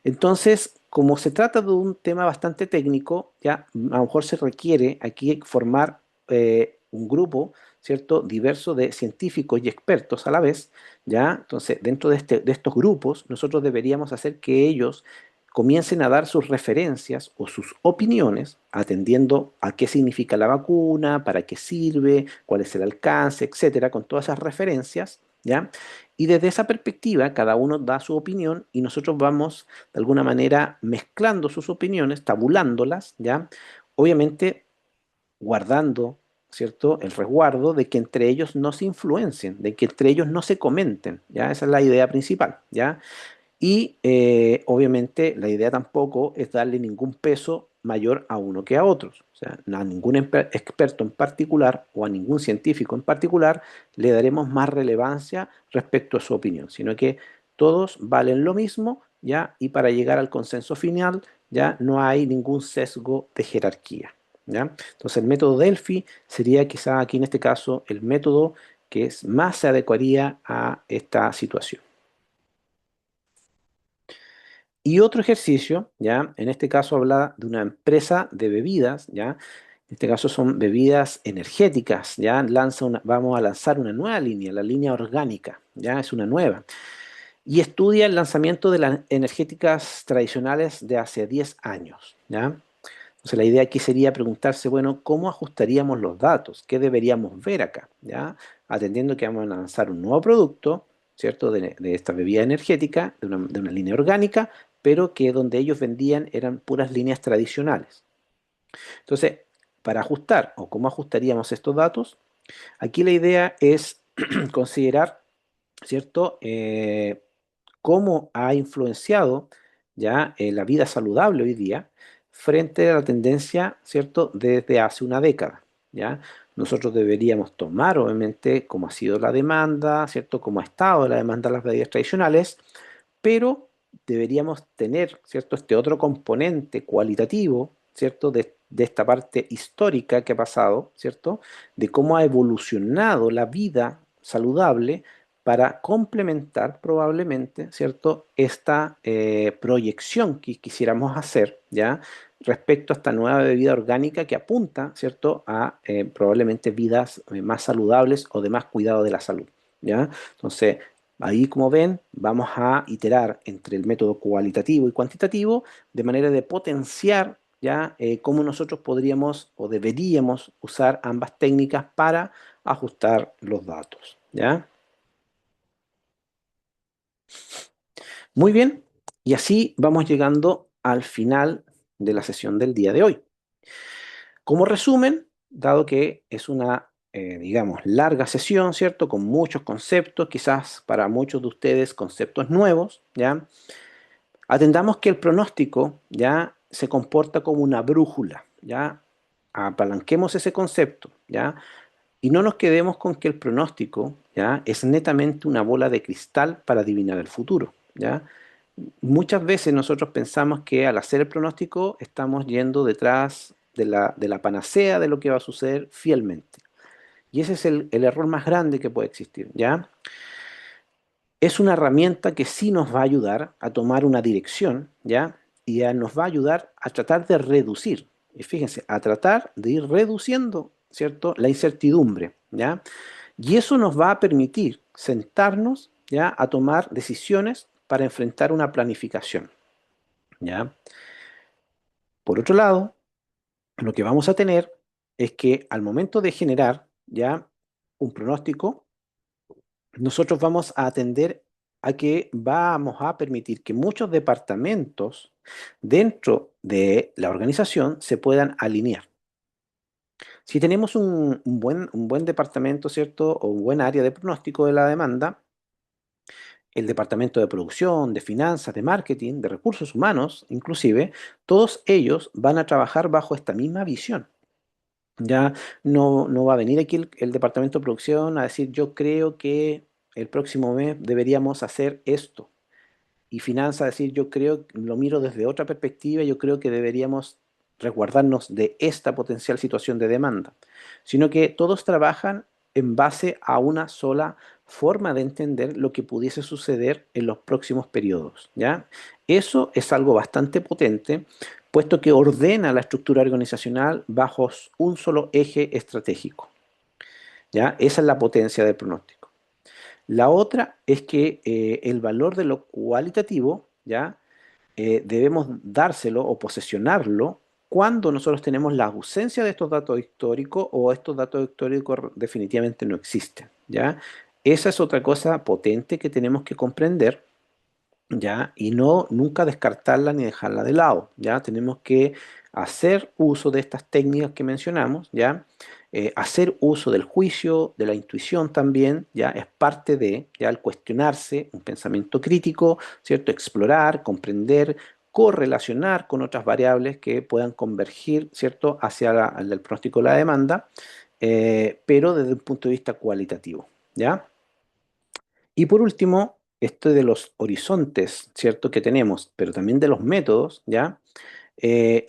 Entonces, como se trata de un tema bastante técnico, ya a lo mejor se requiere aquí formar un grupo, ¿cierto?, diverso de científicos y expertos a la vez, ¿ya? Entonces, dentro de estos grupos, nosotros deberíamos hacer que ellos comiencen a dar sus referencias o sus opiniones, atendiendo a qué significa la vacuna, para qué sirve, cuál es el alcance, etcétera, con todas esas referencias, ¿ya? Y desde esa perspectiva, cada uno da su opinión y nosotros vamos, de alguna manera, mezclando sus opiniones, tabulándolas, ¿ya? Obviamente, guardando, ¿cierto? El resguardo de que entre ellos no se influencien, de que entre ellos no se comenten, ¿ya? Esa es la idea principal, ¿ya? Y obviamente la idea tampoco es darle ningún peso mayor a uno que a otros. O sea, a ningún experto en particular o a ningún científico en particular le daremos más relevancia respecto a su opinión, sino que todos valen lo mismo, ¿ya? Y para llegar al consenso final, ya no hay ningún sesgo de jerarquía, ¿ya? Entonces el método Delphi sería quizá aquí en este caso el método que más se adecuaría a esta situación. Y otro ejercicio, ¿ya? En este caso habla de una empresa de bebidas, ¿ya? En este caso son bebidas energéticas, ¿ya? Vamos a lanzar una nueva línea, la línea orgánica, ¿ya? Es una nueva. Y estudia el lanzamiento de las energéticas tradicionales de hace 10 años, ¿ya? Entonces la idea aquí sería preguntarse, bueno, ¿cómo ajustaríamos los datos? ¿Qué deberíamos ver acá? ¿Ya? Atendiendo que vamos a lanzar un nuevo producto, ¿cierto? De esta bebida energética, de una línea orgánica, pero que donde ellos vendían eran puras líneas tradicionales. Entonces, para ajustar o cómo ajustaríamos estos datos, aquí la idea es considerar, ¿cierto? Cómo ha influenciado ya la vida saludable hoy día frente a la tendencia, ¿cierto? Desde hace una década, ¿ya? Nosotros deberíamos tomar, obviamente, cómo ha sido la demanda, ¿cierto? Cómo ha estado la demanda de las bebidas tradicionales, pero deberíamos tener, ¿cierto? Este otro componente cualitativo, ¿cierto? De esta parte histórica que ha pasado, ¿cierto? De cómo ha evolucionado la vida saludable para complementar probablemente, ¿cierto? Esta proyección que quisiéramos hacer, ¿ya? Respecto a esta nueva bebida orgánica que apunta, ¿cierto? A probablemente vidas más saludables o de más cuidado de la salud, ¿ya? Entonces, ahí, como ven, vamos a iterar entre el método cualitativo y cuantitativo de manera de potenciar ya cómo nosotros podríamos o deberíamos usar ambas técnicas para ajustar los datos, ¿ya? Muy bien, y así vamos llegando al final de la sesión del día de hoy. Como resumen, dado que es una, digamos, larga sesión, ¿cierto? Con muchos conceptos, quizás para muchos de ustedes conceptos nuevos, ¿ya? Atendamos que el pronóstico, ¿ya? Se comporta como una brújula, ¿ya? Apalanquemos ese concepto, ¿ya? Y no nos quedemos con que el pronóstico, ¿ya? Es netamente una bola de cristal para adivinar el futuro, ¿ya? Muchas veces nosotros pensamos que al hacer el pronóstico estamos yendo detrás de la panacea de lo que va a suceder fielmente. Y ese es el error más grande que puede existir, ¿ya? Es una herramienta que sí nos va a ayudar a tomar una dirección, ¿ya? Y nos va a ayudar a tratar de reducir, y fíjense, a tratar de ir reduciendo, ¿cierto? La incertidumbre, ¿ya? Y eso nos va a permitir sentarnos, ¿ya? A tomar decisiones para enfrentar una planificación, ¿ya? Por otro lado, lo que vamos a tener es que al momento de generar, ¿ya? Un pronóstico, nosotros vamos a atender a que vamos a permitir que muchos departamentos dentro de la organización se puedan alinear. Si tenemos un buen departamento, ¿cierto? O un buen área de pronóstico de la demanda, el departamento de producción, de finanzas, de marketing, de recursos humanos, inclusive, todos ellos van a trabajar bajo esta misma visión. Ya no va a venir aquí el departamento de producción a decir, yo creo que el próximo mes deberíamos hacer esto. Y finanzas a decir, yo creo, lo miro desde otra perspectiva, yo creo que deberíamos resguardarnos de esta potencial situación de demanda. Sino que todos trabajan en base a una sola forma de entender lo que pudiese suceder en los próximos periodos, ¿ya? Eso es algo bastante potente, puesto que ordena la estructura organizacional bajo un solo eje estratégico, ¿ya? Esa es la potencia del pronóstico. La otra es que el valor de lo cualitativo, ¿ya? Debemos dárselo o posesionarlo cuando nosotros tenemos la ausencia de estos datos históricos o estos datos históricos definitivamente no existen, ¿ya? esa es otra cosa potente que tenemos que comprender, ¿ya? Y no nunca descartarla ni dejarla de lado, ¿ya? Tenemos que hacer uso de estas técnicas que mencionamos, ¿ya? Hacer uso del juicio, de la intuición también, ¿ya? Es parte de, ¿ya? El cuestionarse, un pensamiento crítico, ¿cierto? Explorar, comprender, correlacionar con otras variables que puedan convergir, ¿cierto? Hacia el pronóstico de la demanda, pero desde un punto de vista cualitativo, ¿ya? Y por último, esto de los horizontes, ¿cierto? Que tenemos, pero también de los métodos, ¿ya?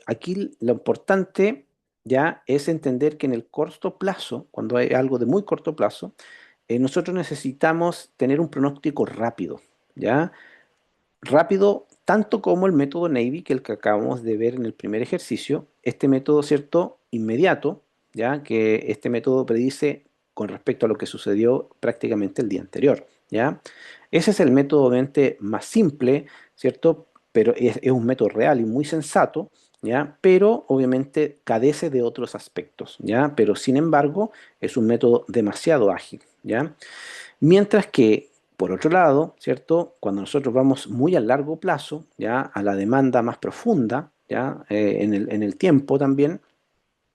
Aquí lo importante, ¿ya? Es entender que en el corto plazo, cuando hay algo de muy corto plazo, nosotros necesitamos tener un pronóstico rápido, ¿ya? Rápido, tanto como el método Navy, que el que acabamos de ver en el primer ejercicio, este método, ¿cierto? Inmediato, ¿ya? Que este método predice con respecto a lo que sucedió prácticamente el día anterior, ¿ya? Ese es el método obviamente más simple, ¿cierto? Pero es un método real y muy sensato, ¿ya? Pero obviamente carece de otros aspectos, ¿ya? Pero sin embargo, es un método demasiado ágil, ¿ya? Mientras que, por otro lado, ¿cierto? Cuando nosotros vamos muy a largo plazo, ¿ya? A la demanda más profunda, ¿ya? En el tiempo también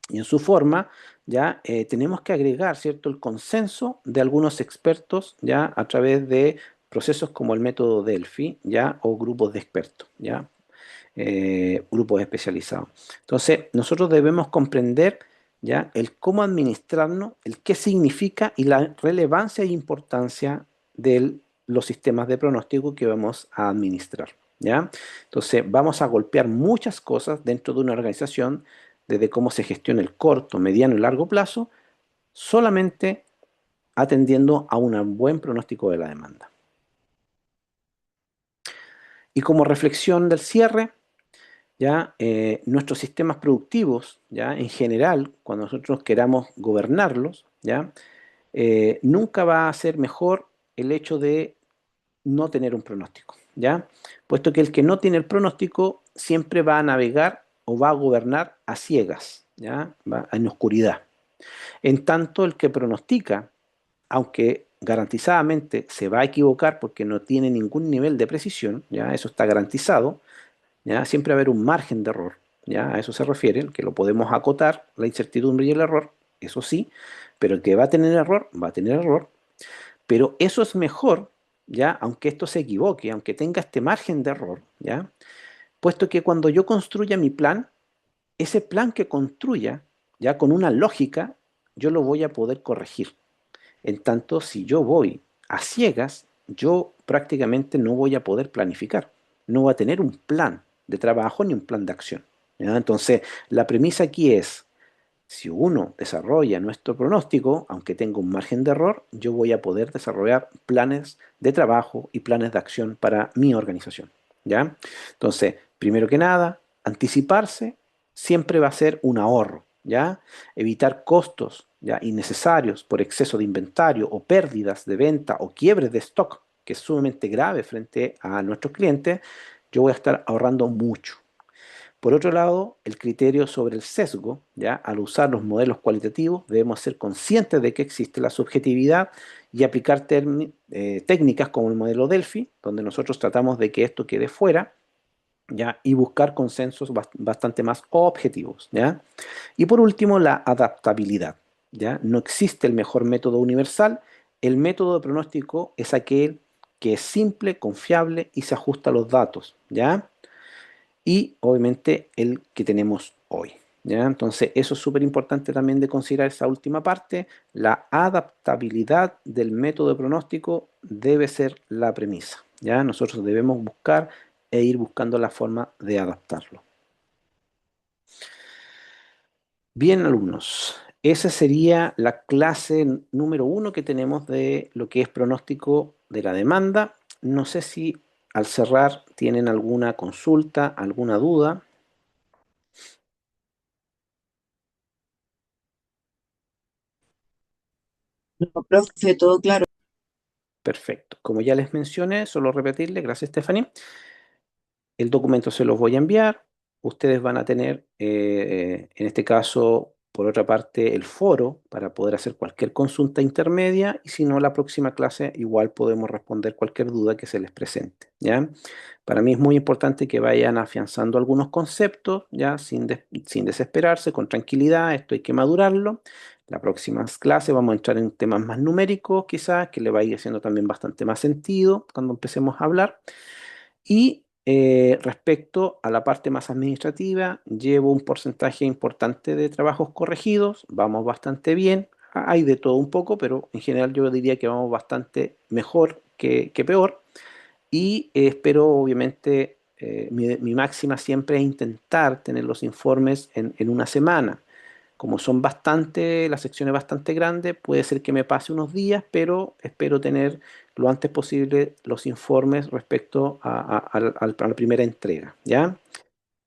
y en su forma, ¿ya? Tenemos que agregar, ¿cierto? El consenso de algunos expertos, ¿ya? A través de procesos como el método Delphi, ¿ya? O grupos de expertos, ¿ya? Grupos especializados. Entonces, nosotros debemos comprender ya el cómo administrarnos, el qué significa y la relevancia e importancia de los sistemas de pronóstico que vamos a administrar. ¿Ya? Entonces, vamos a golpear muchas cosas dentro de una organización, desde cómo se gestiona el corto, mediano y largo plazo, solamente atendiendo a un buen pronóstico de la demanda. Y como reflexión del cierre, ¿ya? Nuestros sistemas productivos, ¿ya? En general, cuando nosotros queramos gobernarlos, ¿ya? Nunca va a ser mejor el hecho de no tener un pronóstico, ¿ya? Puesto que el que no tiene el pronóstico siempre va a navegar o va a gobernar a ciegas, ¿ya? Va en oscuridad. En tanto, el que pronostica, aunque garantizadamente se va a equivocar porque no tiene ningún nivel de precisión, ¿ya? Eso está garantizado, ¿ya? Siempre va a haber un margen de error, ¿ya? A eso se refiere, que lo podemos acotar, la incertidumbre y el error, eso sí, pero el que va a tener error, pero eso es mejor, ¿ya? Aunque esto se equivoque, aunque tenga este margen de error, ¿ya? Puesto que cuando yo construya mi plan, ese plan que construya, ya con una lógica, yo lo voy a poder corregir. En tanto, si yo voy a ciegas, yo prácticamente no voy a poder planificar. No voy a tener un plan de trabajo ni un plan de acción, ¿ya? Entonces, la premisa aquí es, si uno desarrolla nuestro pronóstico, aunque tenga un margen de error, yo voy a poder desarrollar planes de trabajo y planes de acción para mi organización, ¿ya? Entonces, primero que nada, anticiparse siempre va a ser un ahorro, ¿ya? Evitar costos ya innecesarios por exceso de inventario o pérdidas de venta o quiebres de stock, que es sumamente grave frente a nuestros clientes, yo voy a estar ahorrando mucho. Por otro lado, el criterio sobre el sesgo, ¿ya? Al usar los modelos cualitativos debemos ser conscientes de que existe la subjetividad y aplicar técnicas como el modelo Delphi, donde nosotros tratamos de que esto quede fuera, ¿ya? Y buscar consensos bastante más objetivos, ¿ya? Y por último, la adaptabilidad, ¿ya? No existe el mejor método universal, el método de pronóstico es aquel que es simple, confiable y se ajusta a los datos, ¿ya? Y obviamente el que tenemos hoy, ¿ya? Entonces, eso es súper importante también de considerar esa última parte. La adaptabilidad del método de pronóstico debe ser la premisa, ¿ya? Nosotros debemos buscar e ir buscando la forma de adaptarlo. Bien, alumnos, esa sería la clase número 1 que tenemos de lo que es pronóstico de la demanda. No sé si al cerrar tienen alguna consulta, alguna duda. No, profe, todo claro. Perfecto. Como ya les mencioné, solo repetirle, gracias Stephanie, el documento se los voy a enviar. Ustedes van a tener, en este caso, por otra parte, el foro para poder hacer cualquier consulta intermedia y si no, la próxima clase igual podemos responder cualquier duda que se les presente, ¿ya? Para mí es muy importante que vayan afianzando algunos conceptos, ¿ya? Sin desesperarse, con tranquilidad, esto hay que madurarlo. La próxima clase vamos a entrar en temas más numéricos, quizás, que le va a ir haciendo también bastante más sentido cuando empecemos a hablar. Y respecto a la parte más administrativa, llevo un porcentaje importante de trabajos corregidos, vamos bastante bien. Hay de todo un poco, pero en general yo diría que vamos bastante mejor que peor. Y espero, obviamente, mi máxima siempre es intentar tener los informes en una semana. Como son bastante, la sección es bastante grande, puede ser que me pase unos días, pero espero tener lo antes posible los informes respecto a la primera entrega, ¿ya?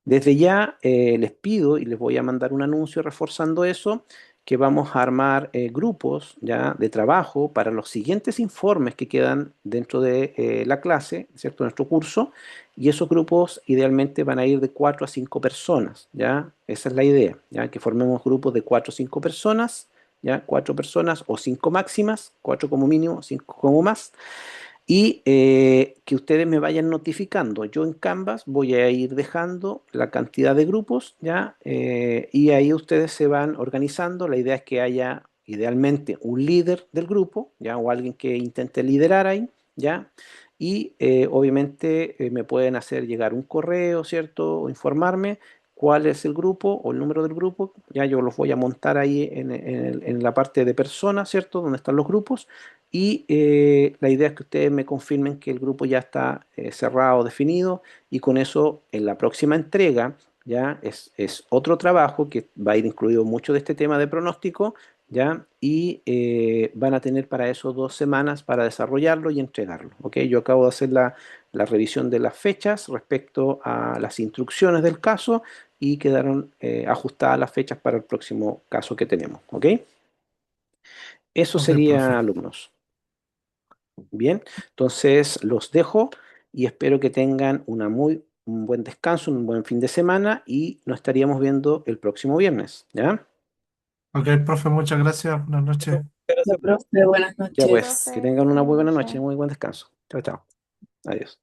Desde ya les pido y les voy a mandar un anuncio reforzando eso, que vamos a armar grupos ya de trabajo para los siguientes informes que quedan dentro de la clase, ¿cierto? Nuestro curso, y esos grupos idealmente van a ir de 4 a 5 personas, ¿ya? Esa es la idea, ¿ya? Que formemos grupos de 4 o 5 personas, ¿ya? 4 personas o 5 máximas, 4 como mínimo, 5 como más, y que ustedes me vayan notificando. Yo en Canvas voy a ir dejando la cantidad de grupos, ¿ya? Y ahí ustedes se van organizando. La idea es que haya idealmente un líder del grupo, ¿ya? O alguien que intente liderar ahí, ¿ya? Y obviamente me pueden hacer llegar un correo, ¿cierto? O informarme cuál es el grupo o el número del grupo. Ya yo los voy a montar ahí en la parte de personas, ¿cierto? Donde están los grupos y la idea es que ustedes me confirmen que el grupo ya está cerrado, definido, y con eso en la próxima entrega ya es otro trabajo que va a ir incluido mucho de este tema de pronóstico, ya, y van a tener para eso 2 semanas para desarrollarlo y entregarlo, ¿ok? Yo acabo de hacer la revisión de las fechas respecto a las instrucciones del caso y quedaron ajustadas las fechas para el próximo caso que tenemos, ¿ok? Eso Ok, profe. sería, alumnos. Bien, entonces los dejo y espero que tengan un buen descanso, un buen fin de semana y nos estaríamos viendo el próximo viernes, ¿ya? Ok, profe, muchas gracias. Buenas noches. Ya, profe, buenas Ya noches. pues, que Profe, tengan una muy buenas buena noches. noche, muy buen descanso. Chao, chao. Adiós.